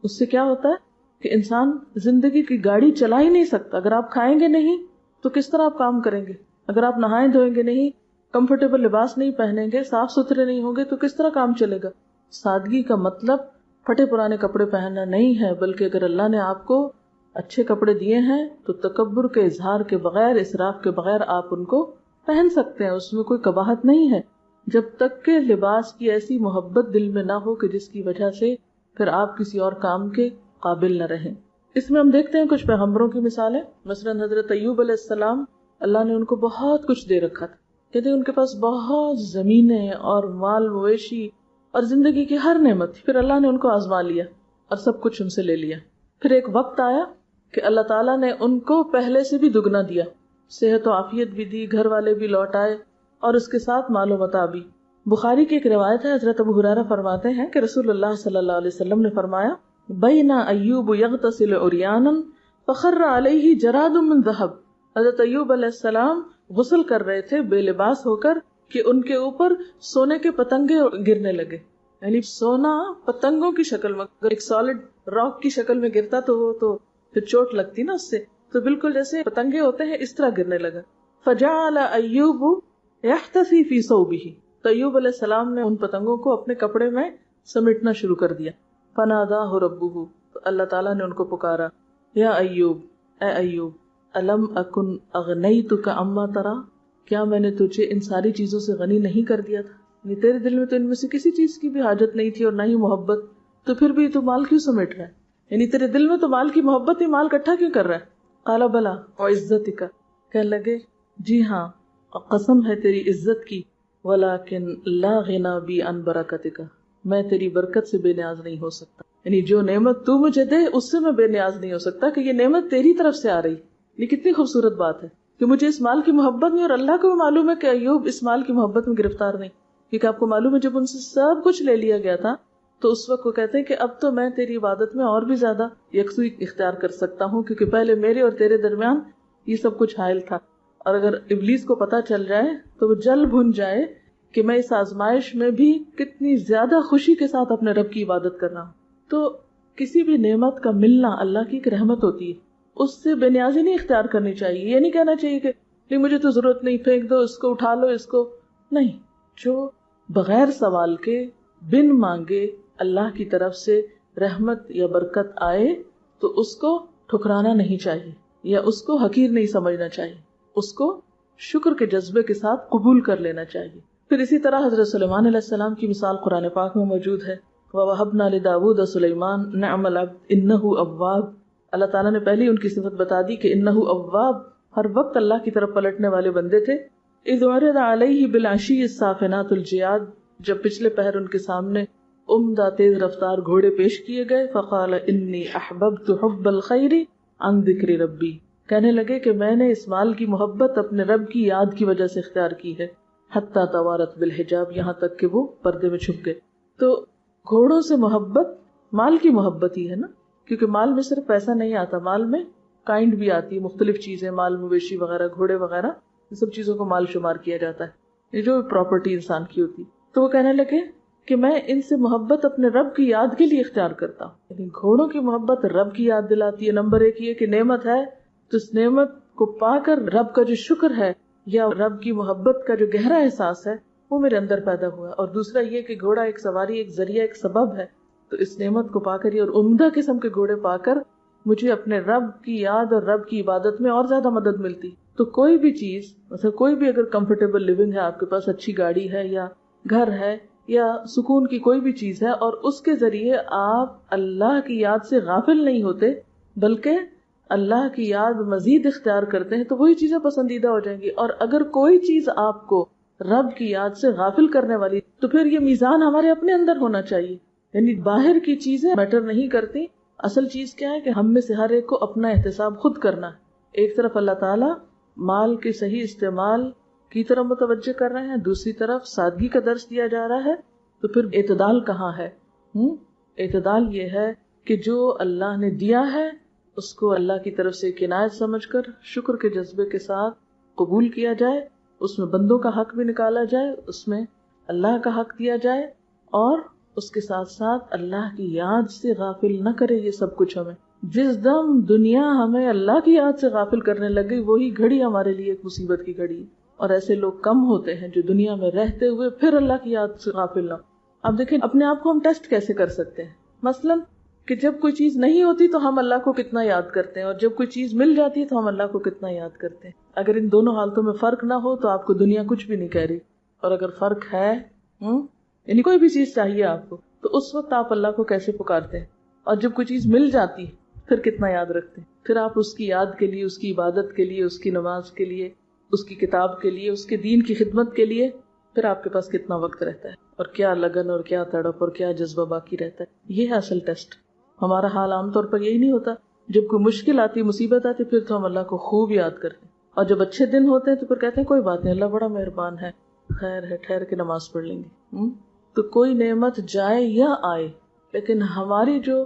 اس سے کیا ہوتا ہے کہ انسان زندگی کی گاڑی چلا ہی نہیں سکتا۔ اگر آپ کھائیں گے نہیں تو کس طرح آپ کام کریں گے؟ اگر آپ نہائیں دھوئیں گے نہیں، کمفرٹیبل لباس نہیں پہنیں گے، صاف ستھرے نہیں ہوں گے تو کس طرح کام چلے گا؟ سادگی کا مطلب پھٹے پرانے کپڑے پہننا نہیں ہے، بلکہ اگر اللہ نے آپ کو اچھے کپڑے دیے ہیں تو تکبر کے اظہار کے بغیر، اسراف کے بغیر آپ ان کو پہن سکتے ہیں، اس میں کوئی قباحت نہیں ہے، جب تک کہ لباس کی ایسی محبت دل میں نہ ہو کہ جس کی وجہ سے پھر آپ کسی اور کام کے قابل نہ رہیں۔ اس میں ہم دیکھتے ہیں کچھ پیغمبروں کی مثالیں، مثلا حضرت ایوب علیہ السلام اللہ نے ان کو بہت کچھ دے رکھا تھا. کہتے ان کے پاس بہت زمینیں اور مال مویشی اور زندگی کی ہر نعمت تھی. پھر اللہ نے ان کو آزما لیا اور سب کچھ ان سے لے لیا. پھر ایک وقت آیا کہ اللہ تعالیٰ نے ان کو پہلے سے بھی دگنا دیا، صحت و عافیت بھی دی، گھر والے بھی لوٹ آئے اور اس کے ساتھ مال و متاع بھی. بخاری کی ایک روایت ہے، حضرت ابو ہریرہ فرماتے ہیں کہ رسول اللہ صلی اللہ علیہ وسلم نے فرمایا بَيْنَ أَيُّوبُ يَغْتَسِلُ عُرْيَانًا فَخَرَّ عَلَيْهِ جَرَادٌ مِّن ذَهَبٍ. حضرت ایوب علیہ السلام غسل کر رہے تھے بے لباس ہو کر کہ ان کے اوپر سونے کے پتنگے گرنے لگے. یعنی سونا پتنگوں کی شکل میں، اگر ایک سالڈ راک کی شکل میں گرتا تو وہ تو پھر چوٹ لگتی نا اس سے، تو بالکل جیسے پتنگے ہوتے ہیں اس طرح گرنے لگا. فَجَعَلَ أَيُّوبُ يَحْتَسِي فِي ثَوْبِهِ. تو ایوب علیہ السلام نے ان پتنگوں کو اپنے کپڑے میں سمیٹنا شروع کر دیا. فَنَادَاهُ رَبُّهُ. تو اللہ تعالیٰ نے ان کو پکارا، یا ایوب، اے ایوب، الم اکن اغنیتک عما ترى. کیا میں نے تجھے ان ساری چیزوں سے غنی نہیں کر دیا تھا؟ یعنی تیرے دل میں تو ان میں سے کسی چیز کی بھی حاجت نہیں تھی اور نہ ہی محبت، تو پھر بھی تو مال کیوں سمیٹ رہا ہے؟ یعنی تیرے دل میں تو مال کی محبت ہی، مال اکٹھا کیوں کر رہا ہے؟ قال بلا وعزتک. کہنے لگے جی ہاں، قسم ہے تیری عزت کی، ولکن لا غنی بی عن برکتک. میں تیری برکت سے بے نیاز نہیں ہو سکتا. یعنی جو نعمت تو مجھے دے اس سے میں بے نیاز نہیں ہو سکتا، کہ یہ نعمت تیری طرف سے آ رہی. یہ کتنی خوبصورت بات ہے کہ مجھے اس مال کی محبت نہیں، اور اللہ کو بھی معلوم ہے کہ ایوب اس مال کی محبت میں گرفتار نہیں. کیونکہ آپ کو معلوم ہے جب ان سے سب کچھ لے لیا گیا تھا تو اس وقت وہ کہتے ہیں کہ اب تو میں تیری عبادت میں اور بھی زیادہ یکسوئی اختیار کر سکتا ہوں، کیونکہ پہلے میرے اور تیرے درمیان یہ سب کچھ حائل تھا. اور اگر ابلیس کو پتہ چل جائے تو وہ جل بھن جائے کہ میں اس آزمائش میں بھی کتنی زیادہ خوشی کے ساتھ اپنے رب کی عبادت کر رہا ہوں. تو کسی بھی نعمت کا ملنا اللہ کی ایک رحمت ہوتی ہے، اس سے بے نیازی نہیں اختیار کرنی چاہیے. یہ نہیں کہنا چاہیے کہ نہیں مجھے تو ضرورت نہیں، پھینک دو اس کو، اٹھا لو اس کو. نہیں، جو بغیر سوال کے بن مانگے اللہ کی طرف سے رحمت یا برکت آئے تو اس کو ٹھکرانا نہیں چاہیے یا اس کو حقیر نہیں سمجھنا چاہیے، اس کو شکر کے جذبے کے ساتھ قبول کر لینا چاہیے. پھر اسی طرح حضرت سلیمان علیہ السلام کی مثال قرآن پاک میں موجود ہے. وَوَهَبْنَا لِدَاوُودَ سُلَيْمَانَ نِعْمَ الْعَبْدُ إِنَّهُ أَوَّابٌ. اللہ تعالیٰ نے پہلے ان کی صفت بتا دی کہ انہ اواب، ہر وقت اللہ کی طرف پلٹنے والے بندے تھے. اذ عرض علیہ بالعشی الصافنات الجیاد. جب پچھلے پہر ان کے سامنے عمدہ تیز رفتار گھوڑے پیش کیے گئے. فقال انی احببت حب الخیر عن ذکر ربی. کہنے لگے کہ میں نے اس مال کی محبت اپنے رب کی یاد کی وجہ سے اختیار کی ہے. حتی توارت بالحجاب، یہاں تک کہ وہ پردے میں چھپ گئے. تو گھوڑوں سے محبت مال کی محبت ہی ہے نا، کیونکہ مال میں صرف پیسہ نہیں آتا، مال میں کائنڈ بھی آتی ہے، مختلف چیزیں، مال مویشی وغیرہ، گھوڑے وغیرہ، یہ سب چیزوں کو مال شمار کیا جاتا ہے، یہ جو پراپرٹی انسان کی ہوتی. تو وہ کہنے لگے کہ میں ان سے محبت اپنے رب کی یاد کے لیے اختیار کرتا ہوں. یعنی گھوڑوں کی محبت رب کی یاد دلاتی ہے. نمبر ایک یہ کہ نعمت ہے تو اس نعمت کو پا کر رب کا جو شکر ہے یا رب کی محبت کا جو گہرا احساس ہے وہ میرے اندر پیدا ہوا. اور دوسرا یہ کہ گھوڑا ایک سواری، ایک ذریعہ، ایک سبب ہے. تو اس نعمت کو پا کر اور عمدہ قسم کے گھوڑے پا کر مجھے اپنے رب کی یاد اور رب کی عبادت میں اور زیادہ مدد ملتی. تو کوئی بھی چیز، مثلا کوئی بھی اگر کمفرٹیبل لیونگ ہے، آپ کے پاس اچھی گاڑی ہے یا گھر ہے یا سکون کی کوئی بھی چیز ہے، اور اس کے ذریعے آپ اللہ کی یاد سے غافل نہیں ہوتے بلکہ اللہ کی یاد مزید اختیار کرتے ہیں، تو وہی چیزیں پسندیدہ ہو جائیں گی. اور اگر کوئی چیز آپ کو رب کی یاد سے غافل کرنے والی، تو پھر یہ میزان ہمارے اپنے اندر ہونا چاہیے. یعنی باہر کی چیزیں میٹر نہیں کرتی، اصل چیز کیا ہے کہ ہم میں سے ہر ایک کو اپنا احتساب خود کرنا ہے. ایک طرف اللہ تعالیٰ مال کے صحیح استعمال کی طرف متوجہ کر رہے ہیں، دوسری طرف سادگی کا درس دیا جا رہا ہے. تو پھر اعتدال کہاں ہے؟ اعتدال یہ ہے کہ جو اللہ نے دیا ہے اس کو اللہ کی طرف سے عنایت سمجھ کر شکر کے جذبے کے ساتھ قبول کیا جائے، اس میں بندوں کا حق بھی نکالا جائے، اس میں اللہ کا حق دیا جائے، اور اس کے ساتھ ساتھ اللہ کی یاد سے غافل نہ کرے یہ سب کچھ. ہمیں جس دم دنیا ہمیں اللہ کی یاد سے غافل کرنے لگی، وہی گھڑی ہمارے لیے ایک مصیبت کی گھڑی. اور ایسے لوگ کم ہوتے ہیں جو دنیا میں رہتے ہوئے پھر اللہ کی یاد سے غافل نہ. اب دیکھیں اپنے آپ کو ہم ٹیسٹ کیسے کر سکتے ہیں. مثلاً کہ جب کوئی چیز نہیں ہوتی تو ہم اللہ کو کتنا یاد کرتے ہیں، اور جب کوئی چیز مل جاتی ہے تو ہم اللہ کو کتنا یاد کرتے ہیں. اگر ان دونوں حالتوں میں فرق نہ ہو تو آپ کو دنیا کچھ بھی نہیں کہہ رہی. اور اگر فرق ہے، یعنی کوئی بھی چیز چاہیے آپ کو، تو اس وقت آپ اللہ کو کیسے پکارتے ہیں. اور جب کوئی چیز مل جاتی ہے پھر کتنا یاد رکھتے ہیں. پھر آپ اس کی یاد کے لیے، اس کی عبادت کے لیے، اس کی نماز کے لیے، اس کی کتاب کے لیے، اس کے دین کی خدمت کے لیے، پھر آپ کے پاس کتنا وقت رہتا ہے اور کیا لگن اور کیا تڑپ اور کیا جذبہ باقی رہتا ہے. یہ ہے اصل ٹیسٹ. ہمارا حال عام طور پر یہی نہیں ہوتا. جب کوئی مشکل آتی، مصیبت آتی، پھر تو ہم اللہ کو خوب یاد کرتے ہیں، اور جب اچھے دن ہوتے ہیں تو پھر کہتے ہیں کوئی بات نہیں، اللہ بڑا مہربان ہے، خیر ہے، ٹھہر کے نماز پڑھ لیں گے. تو کوئی نعمت جائے یا آئے، لیکن ہماری جو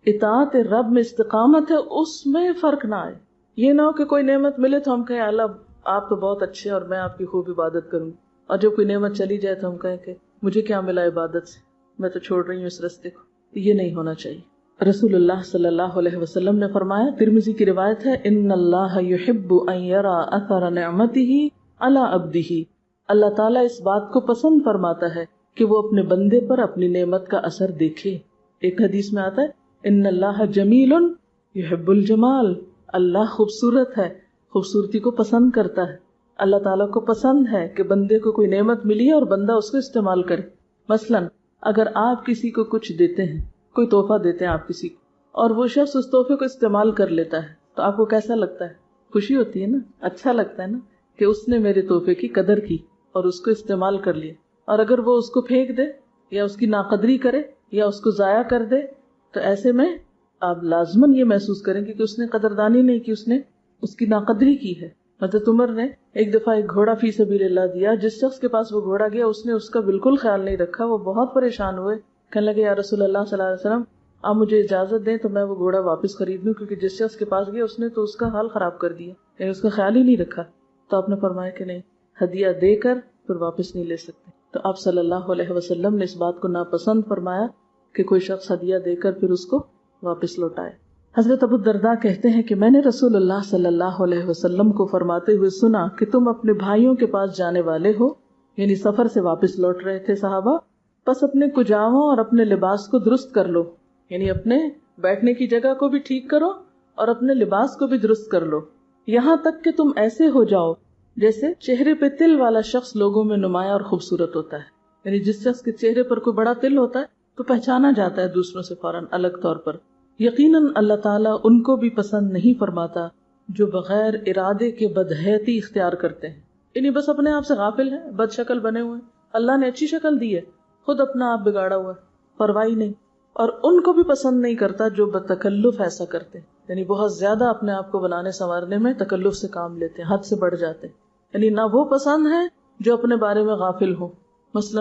اطاعت رب میں استقامت ہے اس میں فرق نہ آئے. یہ نہ ہو کہ کوئی نعمت ملے تو ہم کہیں اللہ آپ تو بہت اچھے اور میں آپ کی خوب عبادت کروں، اور جب کوئی نعمت چلی جائے تو ہم کہیں کہ مجھے کیا ملا عبادت سے، میں تو چھوڑ رہی ہوں اس رستے کو. یہ نہیں ہونا چاہیے. رسول اللہ صلی اللہ علیہ وسلم نے فرمایا، ترمذی کی روایت ہے، ان اللہ یحب ان یرا اثر نعمته علی عبدہ. اللہ تعالیٰ اس بات کو پسند فرماتا ہے کہ وہ اپنے بندے پر اپنی نعمت کا اثر دیکھے. ایک حدیث میں آتا ہے، ان اللہ جمیل یحب الجمال. اللہ خوبصورت ہے، خوبصورتی کو پسند کرتا ہے. اللہ تعالیٰ کو پسند ہے کہ بندے کو کوئی نعمت ملی ہے اور بندہ اس کو استعمال کرے. مثلا اگر آپ کسی کو کچھ دیتے ہیں، کوئی تحفہ دیتے ہیں آپ کسی کو، اور وہ شخص اس تحفے کو استعمال کر لیتا ہے، تو آپ کو کیسا لگتا ہے؟ خوشی ہوتی ہے نا، اچھا لگتا ہے نا کہ اس نے میرے تحفے کی قدر کی اور اس کو استعمال کر لیا. اور اگر وہ اس کو پھینک دے یا اس کی ناقدری کرے یا اس کو ضائع کر دے، تو ایسے میں آپ لازماً یہ محسوس کریں گے کہ اس نے قدردانی نہیں کی، اس نے اس کی ناقدری کی ہے. حضرت عمر نے ایک دفعہ ایک گھوڑا فی سبیل اللہ دیا. جس شخص کے پاس وہ گھوڑا گیا اس نے اس کا بالکل خیال نہیں رکھا. وہ بہت پریشان ہوئے، کہنے لگے یا رسول اللہ صلی اللہ علیہ وسلم آپ مجھے اجازت دیں تو میں وہ گھوڑا واپس خرید لوں، کیونکہ جس شخص کے پاس گیا اس نے تو اس کا حال خراب کر دیا، یعنی اس کا خیال ہی نہیں رکھا. تو آپ نے فرمایا کہ نہیں، ہدیہ دے کر پھر واپس نہیں لے سکتے. تو آپ صلی اللہ علیہ وسلم نے اس بات کو ناپسند فرمایا کہ کوئی شخص ہدیہ دے کر پھر اس کو واپس لوٹائے. حضرت ابو الدرداء کہتے ہیں کہ میں نے رسول اللہ صلی اللہ علیہ وسلم کو فرماتے ہوئے سنا کہ تم اپنے بھائیوں کے پاس جانے والے ہو، یعنی سفر سے واپس لوٹ رہے تھے صحابہ، بس اپنے کجاووں اور اپنے لباس کو درست کر لو، یعنی اپنے بیٹھنے کی جگہ کو بھی ٹھیک کرو اور اپنے لباس کو بھی درست کر لو، یہاں تک کہ تم ایسے ہو جاؤ جیسے چہرے پہ تل والا شخص لوگوں میں نمایاں اور خوبصورت ہوتا ہے. یعنی جس شخص کے چہرے پر کوئی بڑا تل ہوتا ہے تو پہچانا جاتا ہے دوسروں سے فوراً الگ طور پر. یقیناً اللہ تعالیٰ ان کو بھی پسند نہیں فرماتا جو بغیر ارادے کے بدحیتی اختیار کرتے ہیں، یعنی بس اپنے آپ سے غافل ہیں، بد شکل بنے ہوئے. اللہ نے اچھی شکل دی ہے، خود اپنا آپ بگاڑا ہوا ہے، پرواہی نہیں. اور ان کو بھی پسند نہیں کرتا جو بتکلف ایسا کرتے ہیں، یعنی بہت زیادہ اپنے آپ کو بنانے سنوارنے میں تکلف سے کام لیتے ہیں، حد سے بڑھ جاتے ہیں. یعنی نہ وہ پسند ہے جو اپنے بارے میں غافل ہو. مثلا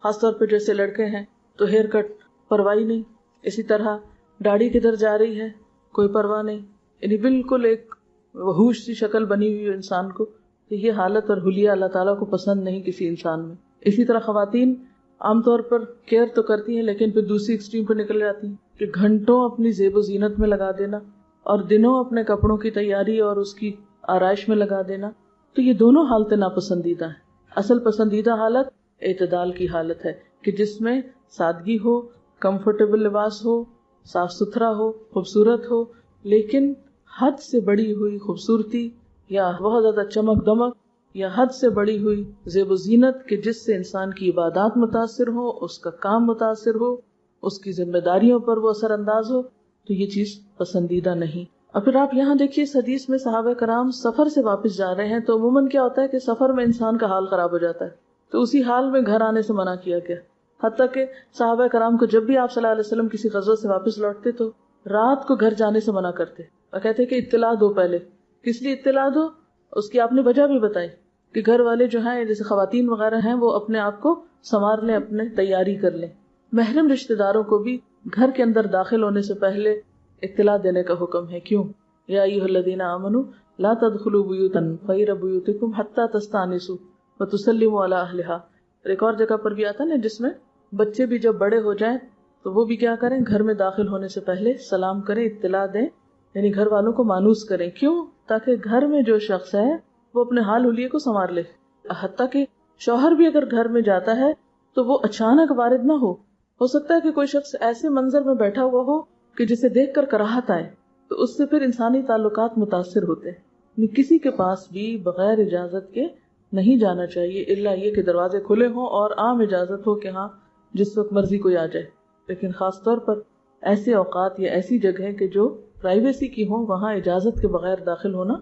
خاص طور پہ جیسے لڑکے ہیں تو ہیئر کٹ، پرواہی نہیں. اسی طرح داڑھی کدھر جا رہی ہے، کوئی پرواہ نہیں، یعنی بالکل ایک وحوش سی شکل بنی ہوئی انسان کو. تو یہ حالت اور حلیہ اللہ تعالیٰ کو پسند نہیں کسی انسان میں. اسی طرح خواتین عام طور پر کیئر تو کرتی ہیں لیکن پھر دوسری ایکسٹریم پر نکل جاتی ہیں کہ گھنٹوں اپنی زیب و زینت میں لگا دینا اور دنوں اپنے کپڑوں کی تیاری اور اس کی آرائش میں لگا دینا. تو یہ دونوں حالتیں ناپسندیدہ ہیں. اصل پسندیدہ حالت اعتدال کی حالت ہے کہ جس میں سادگی ہو، کمفرٹیبل لباس ہو، صاف ستھرا ہو، خوبصورت ہو، لیکن حد سے بڑی ہوئی خوبصورتی یا بہت زیادہ چمک دمک یا حد سے بڑی ہوئی زیب و زینت کہ جس سے انسان کی عبادات متاثر ہو، اس کا کام متاثر ہو، اس کی ذمہ داریوں پر وہ اثر انداز ہو، تو یہ چیز پسندیدہ نہیں. اور پھر آپ یہاں دیکھیے اس حدیث میں صحابہ کرام سفر سے واپس جا رہے ہیں تو عموماً کیا ہوتا ہے کہ سفر میں انسان کا حال خراب ہو جاتا ہے، تو اسی حال میں گھر آنے سے منع کیا گیا. حتیٰ کہ صحابہ کرام کو جب بھی آپ صلی اللہ علیہ وسلم کسی غزوہ سے واپس لوٹتے تو رات کو گھر جانے سے منع کرتے اور کہتے کہ اطلاع دو پہلے. کس لیے اطلاع دو؟ اس کی آپ نے وجہ بھی بتائی کہ گھر والے جو ہیں جیسے خواتین وغیرہ ہیں وہ اپنے آپ کو سنوار لیں، اپنے تیاری کر لیں. محرم رشتہ داروں کو بھی گھر کے اندر داخل ہونے سے پہلے اطلاع دینے کا حکم ہے. کیوں؟ یا ایھا الذین آمنوا لا تدخلوا بیوتا غیر بیوتکم حتی تستأنسوا وتسلموا علی اہلھا. ایک اور جگہ پر بھی آتا ہے نا جس میں بچے بھی جب بڑے ہو جائیں تو وہ بھی کیا کریں، گھر میں داخل ہونے سے پہلے سلام کریں، اطلاع دیں، یعنی گھر والوں کو مانوس کریں. کیوں؟ تاکہ گھر میں جو شخص ہے وہ اپنے حال حلیے کو سنوار لے. حتیٰ کہ شوہر بھی اگر گھر میں جاتا ہے تو وہ اچانک وارد نہ ہو سکتا ہے کہ کوئی شخص ایسے منظر میں بیٹھا ہوا ہو کہ جسے دیکھ کر کراہت آئے، تو اس سے پھر انسانی تعلقات متاثر ہوتے ہیں. کسی کے پاس بھی بغیر اجازت کے نہیں جانا چاہیے، الا یہ کہ دروازے کھلے ہوں اور عام اجازت ہو کہ ہاں جس وقت مرضی کوئی آ جائے. لیکن خاص طور پر ایسے اوقات یا ایسی جگہیں کہ جو پرائیویسی کی ہوں، وہاں اجازت کے بغیر داخل ہونا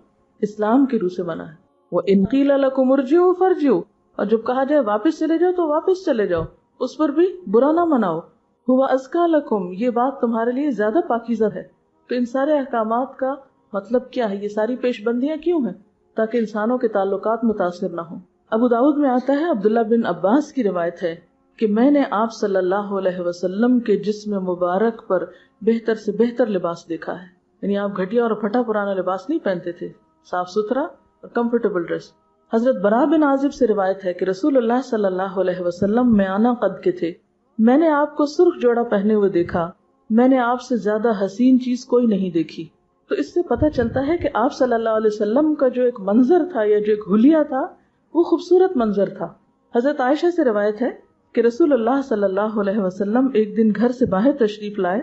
اسلام کی روح سے منع ہے. وَإِنْ قِيلَ لَكُمُ ارْجِعُوا فَارْجِعُوا، اور جب کہا جائے واپس چلے جاؤ تو واپس چلے جاؤ، اس پر بھی برا نہ مناؤ. هُوَ أَزْكَىٰ لَكُمْ، یہ بات تمہارے لیے زیادہ پاکیزہ ہے. تو ان سارے احکامات کا مطلب کیا ہے؟ یہ ساری پیش بندیاں کیوں ہیں؟ تاکہ انسانوں کے تعلقات متاثر نہ ہوں. ابو داؤد میں آتا ہے، عبداللہ بن عباس کی روایت ہے کہ میں نے آپ صلی اللہ علیہ وسلم کے جسم مبارک پر بہتر سے بہتر لباس دیکھا ہے. یعنی آپ گھٹیا اور پھٹا پرانا لباس نہیں پہنتے تھے، صاف ستھرا اور کمفرٹیبل ڈریس. حضرت براء بن عازب سے روایت ہے کہ رسول اللہ صلی اللہ علیہ وسلم میانہ قد کے تھے. میں نے آپ کو سرخ جوڑا پہنے ہوئے دیکھا، میں نے آپ سے زیادہ حسین چیز کوئی نہیں دیکھی. تو اس سے پتہ چلتا ہے کہ آپ صلی اللہ علیہ وسلم کا جو ایک منظر تھا یا جو ایک حلیہ تھا وہ خوبصورت منظر تھا. حضرت عائشہ سے روایت ہے کہ رسول اللہ صلی اللہ علیہ وسلم ایک دن گھر سے باہر تشریف لائے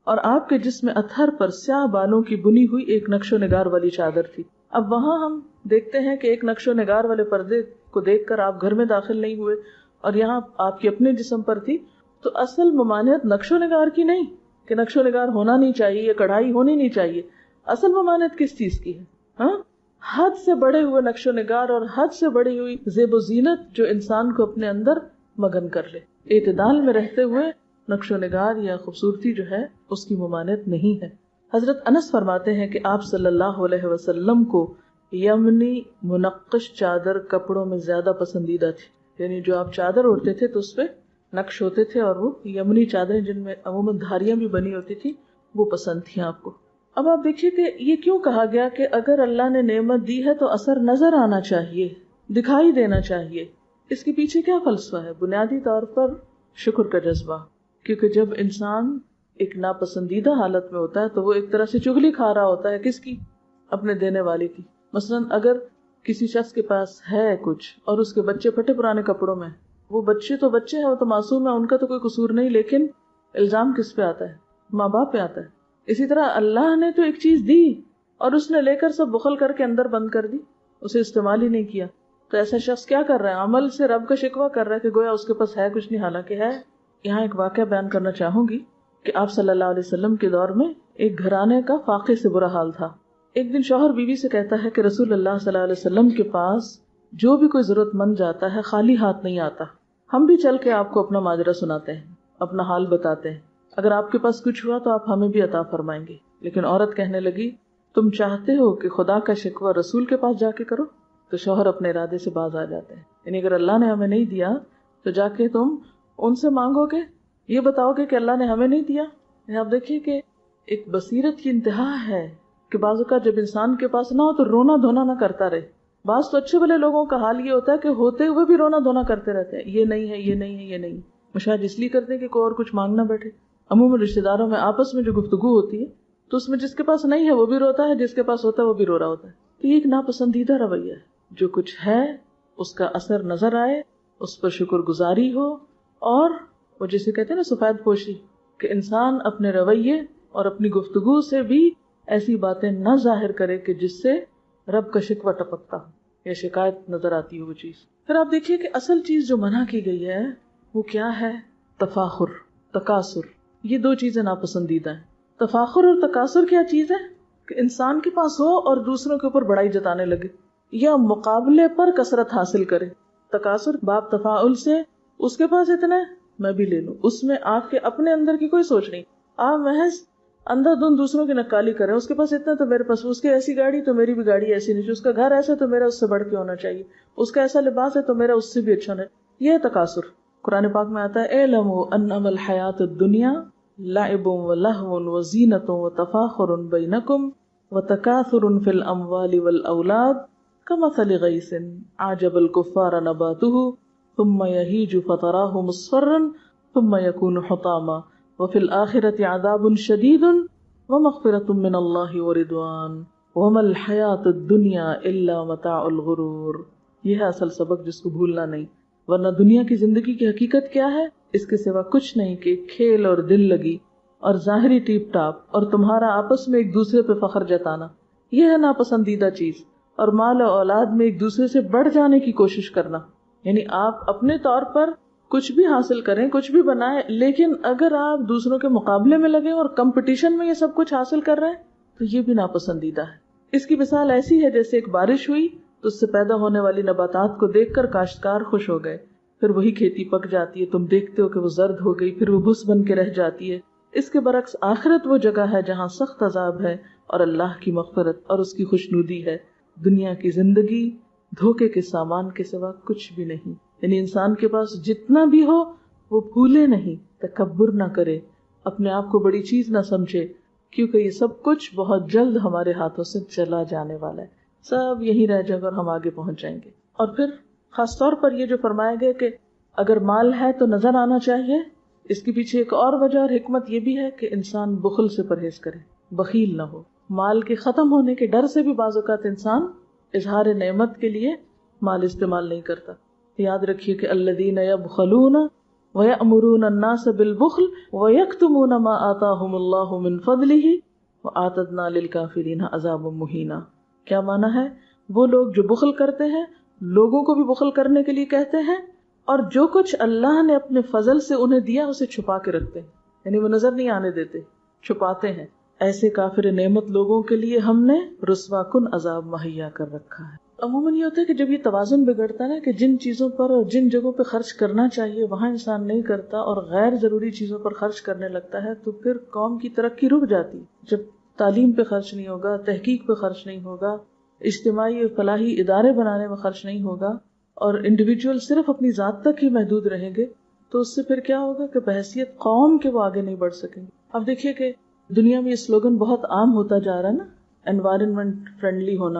اور آپ کے جسم اطہر پر سیاہ بالوں کی بنی ہوئی ایک نقش و نگار والی چادر تھی. اب وہاں ہم دیکھتے ہیں کہ ایک نقش و نگار والے پردے کو دیکھ کر آپ گھر میں داخل نہیں ہوئے اور یہاں آپ کی اپنے جسم پر تھی. تو اصل ممانعت نقش و نگار کی نہیں کہ نقش و نگار ہونا نہیں چاہیے یا کڑھائی ہونی نہیں چاہیے. اصل ممانعت کس چیز کی ہے؟ ہاں، حد سے بڑے ہوئے نقش و نگار اور حد سے بڑی ہوئی زیب و زینت جو انسان کو اپنے اندر مگن کر لے. اعتدال میں رہتے ہوئے نقش و نگار یا خوبصورتی جو ہے اس کی ممانعت نہیں ہے. حضرت انس فرماتے ہیں کہ آپ صلی اللہ علیہ وسلم کو یمنی منقش چادر کپڑوں میں زیادہ پسندیدہ تھی. یعنی جو آپ چادر اوڑھتے تھے تو اس پہ نقش ہوتے تھے اور وہ یمنی چادریں جن میں عموماً دھاریاں بھی بنی ہوتی تھی وہ پسند تھیں آپ کو. اب آپ دیکھیے کہ یہ کیوں کہا گیا کہ اگر اللہ نے نعمت دی ہے تو اثر نظر آنا چاہیے، دکھائی دینا چاہیے. اس کے پیچھے کیا فلسفہ ہے؟ بنیادی طور پر شکر کا جذبہ. کیونکہ جب انسان ایک ناپسندیدہ حالت میں ہوتا ہے تو وہ ایک طرح سے چغلی کھا رہا ہوتا ہے. کس کی؟ اپنے دینے والے کی. مثلاً اگر کسی شخص کے پاس ہے کچھ اور اس کے بچے پھٹے پرانے کپڑوں میں، وہ بچے تو بچے ہیں، وہ تو معصوم ہے، ان کا تو کوئی قصور نہیں، لیکن الزام کس پہ آتا ہے؟ ماں باپ پہ آتا ہے. اسی طرح اللہ نے تو ایک چیز دی اور اس نے لے کر سب بخل کر کے اندر بند کر دی، اسے استعمال ہی نہیں کیا. تو ایسا شخص کیا کر رہا ہے؟ عمل سے رب کا شکوہ کر رہا ہے کہ گویا اس کے پاس ہے کچھ نہیں، حالانکہ ہے. یہاں ایک واقعہ بیان کرنا چاہوں گی کہ آپ صلی اللہ علیہ وسلم کے دور میں ایک گھرانے کا فاقے سے برا حال تھا. ایک دن شوہر بیوی سے کہتا ہے کہ رسول اللہ صلی اللہ علیہ وسلم کے پاس جو بھی کوئی ضرورت مند جاتا ہے خالی ہاتھ نہیں آتا. ہم بھی چل کے آپ کو اپنا ماجرا سناتے ہیں، اپنا حال بتاتے ہیں، اگر آپ کے پاس کچھ ہوا تو آپ ہمیں بھی عطا فرمائیں گے. لیکن عورت کہنے لگی، تم چاہتے ہو کہ خدا کا شکوہ رسول کے پاس جا کے کرو؟ تو شوہر اپنے ارادے سے باز آ جاتے ہیں. یعنی اگر اللہ نے ہمیں نہیں دیا تو جا کے تم ان سے مانگو گے، یہ بتاؤ گے کہ اللہ نے ہمیں نہیں دیا. یعنی آپ دیکھیے کہ ایک بصیرت کی انتہا ہے کہ بعض اوقات جب انسان کے پاس نہ ہو تو رونا دھونا نہ کرتا رہے. بعض تو اچھے بھلے لوگوں کا حال یہ ہوتا ہے کہ ہوتے ہوئے بھی رونا دھونا کرتے رہتے ہیں، یہ نہیں ہے، یہ نہیں ہے، یہ نہیں. شاید اس لیے کرتے ہیں کہ کوئی اور کچھ مانگنا بیٹھے. عموماً رشتے داروں میں آپس میں جو گفتگو ہوتی ہے تو اس میں جس کے پاس نہیں ہے وہ بھی روتا ہے، جس کے پاس ہوتا ہے وہ بھی رو رہا ہوتا ہے. تو یہ ایک ناپسندیدہ رویہ ہے. جو کچھ ہے اس کا اثر نظر آئے، اس پر شکر گزاری ہو، اور وہ جسے کہتے ہیں نا سفید پوشی، کہ انسان اپنے رویے اور اپنی گفتگو سے بھی ایسی باتیں نہ ظاہر کرے کہ جس سے رب کا شکوہ ٹپکتا ہو یا شکایت نظر آتی ہو وہ چیز. پھر آپ دیکھیے کہ اصل چیز جو منع کی گئی ہے وہ کیا ہے؟ تفاخر، تکاثر. یہ دو چیزیں ناپسندیدہ ہیں. تفاخر اور تکاثر کیا چیز ہے؟ کہ انسان کے پاس ہو اور دوسروں کے اوپر بڑائی جتانے لگے یا مقابلے پر کثرت حاصل کرے. تکاثر باب تفاعل سے، اس کے پاس اتنا ہے میں بھی لے لوں. اس میں آپ کے اپنے اندر کی کوئی سوچ نہیں، آپ محض اندھا دھند دوسروں کی نقالی کریں. اس کے پاس اتنا تو میرے پاس، اس کی ایسی گاڑی تو میری بھی گاڑی ایسی نہیں، اس کا گھر ایسا تو میرا اس سے بڑھ کے ہونا چاہیے، اس کا ایسا لباس ہے تو میرا اس سے بھی اچھا نہیں. یہ تکاثر. قرآن پاک میں آتا ہے اعلموا انما الحیات الدنیا لعب ولہو وزینۃ وتفاخر بینکم وتکاثر فی الاموال والاولاد کمثل غیث اعجب الکفار نباتہ ثم یہیج فتراہ مصفرا ثم یکون حطاما وفی الآخرۃ عذاب شدید ومغفرۃ من اللہ ورضوان وما الحیات الدنیا الا متاع الغرور. یہ ہے اصل سبق جس کو بھولنا نہیں. ورنہ دنیا کی زندگی کی حقیقت کیا ہے؟ اس کے سوا کچھ نہیں کہ کھیل اور دل لگی اور ظاہری ٹیپ ٹاپ اور تمہارا آپس میں ایک دوسرے پہ فخر جتانا. یہ ہے ناپسندیدہ چیز. اور مال و اولاد میں ایک دوسرے سے بڑھ جانے کی کوشش کرنا. یعنی آپ اپنے طور پر کچھ بھی حاصل کریں، کچھ بھی بنائیں، لیکن اگر آپ دوسروں کے مقابلے میں لگیں اور کمپٹیشن میں یہ سب کچھ حاصل کر رہے ہیں تو یہ بھی ناپسندیدہ ہے. اس کی مثال ایسی ہے جیسے ایک بارش ہوئی تو اس سے پیدا ہونے والی نباتات کو دیکھ کر کاشتکار خوش ہو گئے. پھر وہی کھیتی پک جاتی ہے، تم دیکھتے ہو کہ وہ زرد ہو گئی، پھر وہ بھس بن کے رہ جاتی ہے. اس کے برعکس آخرت وہ جگہ ہے جہاں سخت عذاب ہے اور اللہ کی مغفرت اور اس کی خوشنودی ہے. دنیا کی زندگی دھوکے کے سامان کے سوا کچھ بھی نہیں. یعنی انسان کے پاس جتنا بھی ہو وہ بھولے نہیں، تکبر نہ کرے، اپنے آپ کو بڑی چیز نہ سمجھے، کیونکہ یہ سب کچھ بہت جلد ہمارے ہاتھوں سے چلا جانے والا ہے. سب یہی رہ جائے گا اور ہم آگے پہنچ جائیں گے. اور پھر خاص طور پر یہ جو فرمایا گیا کہ اگر مال ہے تو نظر آنا چاہیے، اس کے پیچھے ایک اور وجہ اور حکمت یہ بھی ہے کہ انسان بخل سے پرہیز کرے، بخیل نہ ہو. مال کے ختم ہونے کے ڈر سے بھی بعض اوقات انسان اظہار نعمت کے لیے مال استعمال نہیں کرتا. یاد رکھیے کہ الذین یبخلون وَيَأْمُرُونَ النَّاسَ بِالْبُخْلِ وَيَكْتُمُونَ مَا آتَاهُمُ اللَّهُ مِنْ فَضْلِهِ وَآتَدْنَا لِلْكَافِرِينَ عَذَابًا مُهِينًا. کیا معنی ہے؟ وہ لوگ جو بخل کرتے ہیں لوگوں کو بھی بخل کرنے کے لیے کہتے ہیں، اور جو کچھ اللہ نے اپنے فضل سے انہیں دیا اسے چھپا کے رکھتے ہیں، یعنی وہ نظر نہیں آنے دیتے، چھپاتے ہیں. ایسے کافر نعمت لوگوں کے لیے ہم نے رسوا کن عذاب مہیا کر رکھا ہے. عموماً یہ ہوتا ہے کہ جب یہ توازن بگڑتا ہے نا، کہ جن چیزوں پر اور جن جگہوں پہ خرچ کرنا چاہیے وہاں انسان نہیں کرتا اور غیر ضروری چیزوں پر خرچ کرنے لگتا ہے، تو پھر قوم کی ترقی رک جاتی. جب تعلیم پہ خرچ نہیں ہوگا، تحقیق پہ خرچ نہیں ہوگا، اجتماعی اور فلاحی ادارے بنانے میں خرچ نہیں ہوگا، اور انڈیویجول صرف اپنی ذات تک ہی محدود رہیں گے، تو اس سے پھر کیا ہوگا کہ بحیثیت قوم کے وہ آگے نہیں بڑھ سکیں گے. اب دیکھیے کہ دنیا میں یہ سلوگن بہت عام ہوتا جا رہا ہے نا، انوائرمنٹ فرینڈلی ہونا،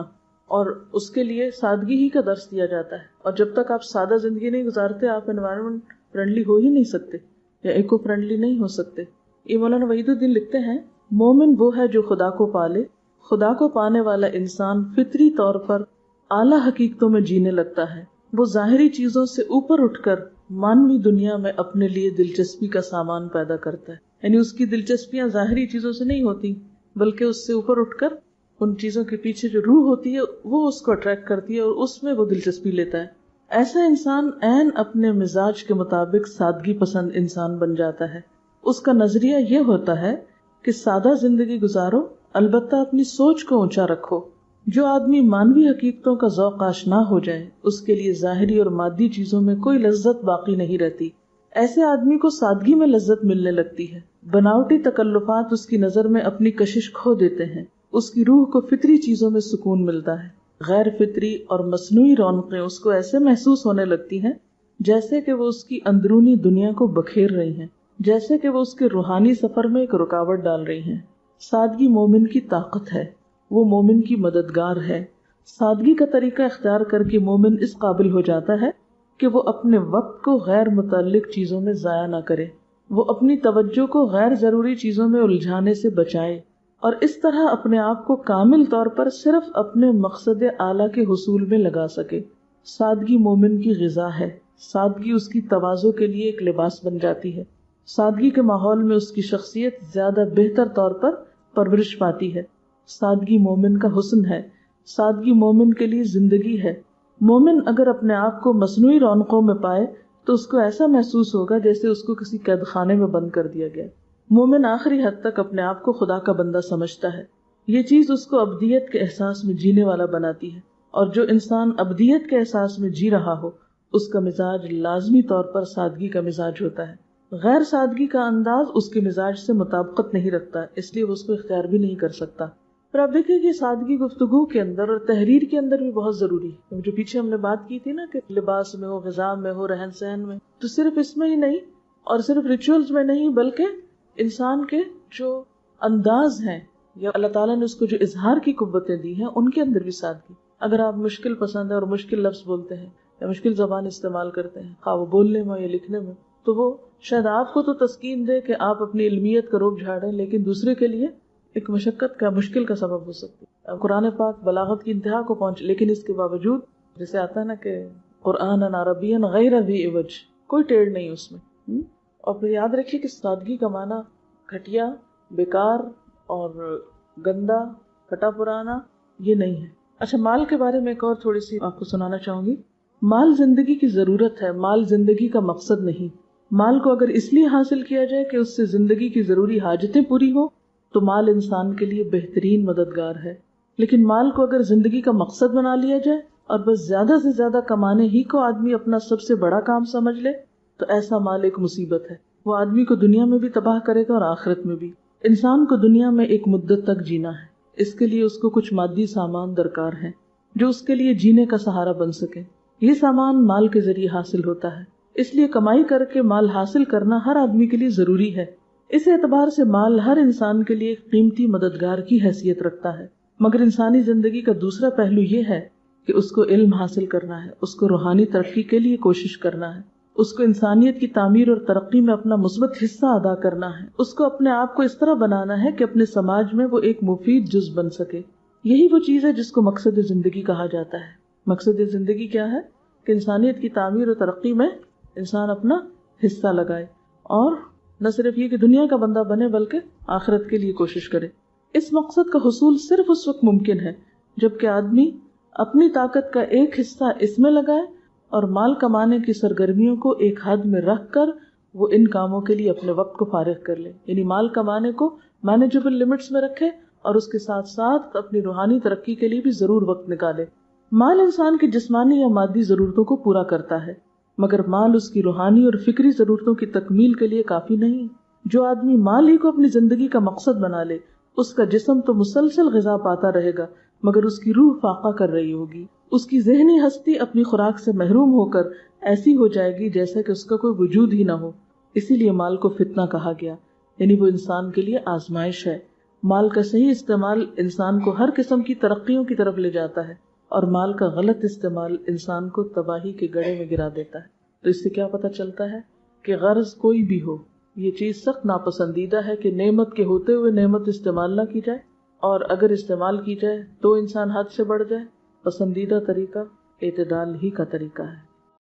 اور اس کے لیے سادگی ہی کا درس دیا جاتا ہے. اور جب تک آپ سادہ زندگی نہیں گزارتے آپ انوائرمنٹ فرینڈلی ہو ہی نہیں سکتے یا ایکو فرینڈلی نہیں ہو سکتے. یہ مولانا وحید الدین لکھتے ہیں، مومن وہ ہے جو خدا کو پالے. خدا کو پانے والا انسان فطری طور پر اعلیٰ حقیقتوں میں جینے لگتا ہے. وہ ظاہری چیزوں سے اوپر اٹھ کر مانوی دنیا میں اپنے لیے دلچسپی کا سامان پیدا کرتا ہے. یعنی اس کی دلچسپیاں ظاہری چیزوں سے نہیں ہوتی بلکہ اس سے اوپر اٹھ کر ان چیزوں کے پیچھے جو روح ہوتی ہے وہ اس کو اٹریکٹ کرتی ہے اور اس میں وہ دلچسپی لیتا ہے. ایسا انسان عین اپنے مزاج کے مطابق سادگی پسند انسان بن جاتا ہے. اس کا نظریہ یہ ہوتا ہے کہ سادہ زندگی گزارو، البتہ اپنی سوچ کو اونچا رکھو. جو آدمی مانوی حقیقتوں کا ذوق آشنا ہو جائے اس کے لیے ظاہری اور مادی چیزوں میں کوئی لذت باقی نہیں رہتی. ایسے آدمی کو سادگی میں لذت ملنے لگتی ہے. بناوٹی تکلفات اس کی نظر میں اپنی کشش کھو دیتے ہیں. اس کی روح کو فطری چیزوں میں سکون ملتا ہے. غیر فطری اور مصنوعی رونقیں اس کو ایسے محسوس ہونے لگتی ہیں جیسے کہ وہ اس کی اندرونی دنیا کو بکھیر رہی ہیں، جیسے کہ وہ اس کے روحانی سفر میں ایک رکاوٹ ڈال رہی ہیں. سادگی مومن کی طاقت ہے، وہ مومن کی مددگار ہے. سادگی کا طریقہ اختیار کر کے مومن اس قابل ہو جاتا ہے کہ وہ اپنے وقت کو غیر متعلق چیزوں میں ضائع نہ کرے. وہ اپنی توجہ کو غیر ضروری چیزوں میں الجھانے سے بچائے اور اس طرح اپنے آپ کو کامل طور پر صرف اپنے مقصد اعلیٰ کے حصول میں لگا سکے. سادگی مومن کی غذا ہے. سادگی اس کی تواضع کے لیے ایک لباس بن جاتی ہے. سادگی کے ماحول میں اس کی شخصیت زیادہ بہتر طور پر پرورش پاتی ہے. سادگی مومن کا حسن ہے. سادگی مومن کے لیے زندگی ہے. مومن اگر اپنے آپ کو مصنوعی رونقوں میں پائے تو اس کو ایسا محسوس ہوگا جیسے اس کو کسی قید خانے میں بند کر دیا گیا. مومن آخری حد تک اپنے آپ کو خدا کا بندہ سمجھتا ہے. یہ چیز اس کو ابدیت کے احساس میں جینے والا بناتی ہے، اور جو انسان ابدیت کے احساس میں جی رہا ہو اس کا مزاج لازمی طور پر سادگی کا مزاج ہوتا ہے. غیر سادگی کا انداز اس کے مزاج سے مطابقت نہیں رکھتا، اس لیے وہ اس کو اختیار بھی نہیں کر سکتا. پھر آپ دیکھیں کہ سادگی گفتگو کے اندر اور تحریر کے اندر بھی بہت ضروری ہے. جو پیچھے ہم نے بات کی تھی نا کہ لباس میں ہو، غذا میں ہو، رہن سہن میں، تو صرف اس میں ہی نہیں اور صرف ریچولز میں نہیں بلکہ انسان کے جو انداز ہیں یا اللہ تعالیٰ نے اس کو جو اظہار کی قوتیں دی ہیں ان کے اندر بھی سادگی. اگر آپ مشکل پسند ہے اور مشکل لفظ بولتے ہیں یا مشکل زبان استعمال کرتے ہیں، خواہ وہ بولنے میں یا لکھنے میں، تو وہ شاید آپ کو تو تسکین دے کہ آپ اپنی علمیت کا روپ جھاڑیں، لیکن دوسرے کے لیے ایک مشقت کا، مشکل کا سبب ہو سکتی ہے. قرآن پاک بلاغت کی انتہا کو پہنچ، لیکن اس کے باوجود جیسے آتا ہے نا کہ قرآن عربی غیر ذی عوج، کوئی ٹیڑھ نہیں اس میں. اور پھر یاد رکھیے کہ سادگی کا معنی گھٹیا، بیکار اور گندا، پھٹا پرانا یہ نہیں ہے. اچھا، مال کے بارے میں ایک اور تھوڑی سی آپ کو سنانا چاہوں گی. مال زندگی کی ضرورت ہے، مال زندگی کا مقصد نہیں. مال کو اگر اس لیے حاصل کیا جائے کہ اس سے زندگی کی ضروری حاجتیں پوری ہوں تو مال انسان کے لیے بہترین مددگار ہے. لیکن مال کو اگر زندگی کا مقصد بنا لیا جائے اور بس زیادہ سے زیادہ کمانے ہی کو آدمی اپنا سب سے بڑا کام سمجھ لے تو ایسا مال ایک مصیبت ہے. وہ آدمی کو دنیا میں بھی تباہ کرے گا اور آخرت میں بھی. انسان کو دنیا میں ایک مدت تک جینا ہے، اس کے لیے اس کو کچھ مادی سامان درکار ہے جو اس کے لیے جینے کا سہارا بن سکے. یہ سامان مال کے ذریعے حاصل ہوتا ہے، اس لیے کمائی کر کے مال حاصل کرنا ہر آدمی کے لیے ضروری ہے. اس اعتبار سے مال ہر انسان کے لیے ایک قیمتی مددگار کی حیثیت رکھتا ہے. مگر انسانی زندگی کا دوسرا پہلو یہ ہے کہ اس کو علم حاصل کرنا ہے، اس کو روحانی ترقی کے لیے کوشش کرنا ہے، اس کو انسانیت کی تعمیر اور ترقی میں اپنا مثبت حصہ ادا کرنا ہے، اس کو اپنے آپ کو اس طرح بنانا ہے کہ اپنے سماج میں وہ ایک مفید جز بن سکے. یہی وہ چیز ہے جس کو مقصد زندگی کہا جاتا ہے. مقصد زندگی کیا ہے؟ کہ انسانیت کی تعمیر اور ترقی میں انسان اپنا حصہ لگائے، اور نہ صرف یہ کہ دنیا کا بندہ بنے بلکہ آخرت کے لیے کوشش کرے. اس مقصد کا حصول صرف اس وقت ممکن ہے جبکہ آدمی اپنی طاقت کا ایک حصہ اس میں لگائے اور مال کمانے کی سرگرمیوں کو ایک حد میں رکھ کر وہ ان کاموں کے لیے اپنے وقت کو فارغ کر لے. یعنی مال کمانے کو مینیجبل لمٹس میں رکھے اور اس کے ساتھ ساتھ اپنی روحانی ترقی کے لیے بھی ضرور وقت نکالے. مال انسان کی جسمانی یا مادی ضرورتوں کو پورا کرتا ہے، مگر مال اس کی روحانی اور فکری ضرورتوں کی تکمیل کے لیے کافی نہیں. جو آدمی مال ہی کو اپنی زندگی کا مقصد بنا لے، اس کا جسم تو مسلسل غذا پاتا رہے گا مگر اس کی روح فاقہ کر رہی ہوگی. اس کی ذہنی ہستی اپنی خوراک سے محروم ہو کر ایسی ہو جائے گی جیسا کہ اس کا کوئی وجود ہی نہ ہو. اسی لیے مال کو فتنہ کہا گیا، یعنی وہ انسان کے لیے آزمائش ہے. مال کا صحیح استعمال انسان کو ہر قسم کی ترقیوں کی طرف لے جاتا ہے اور مال کا غلط استعمال انسان کو تباہی کے گڑھے میں گرا دیتا ہے. تو اس سے کیا پتہ چلتا ہے کہ غرض کوئی بھی ہو، یہ چیز سخت ناپسندیدہ ہے کہ نعمت کے ہوتے ہوئے نعمت استعمال نہ کی جائے، اور اگر استعمال کی جائے تو انسان حد سے بڑھ جائے. پسندیدہ طریقہ اعتدال ہی کا طریقہ ہے.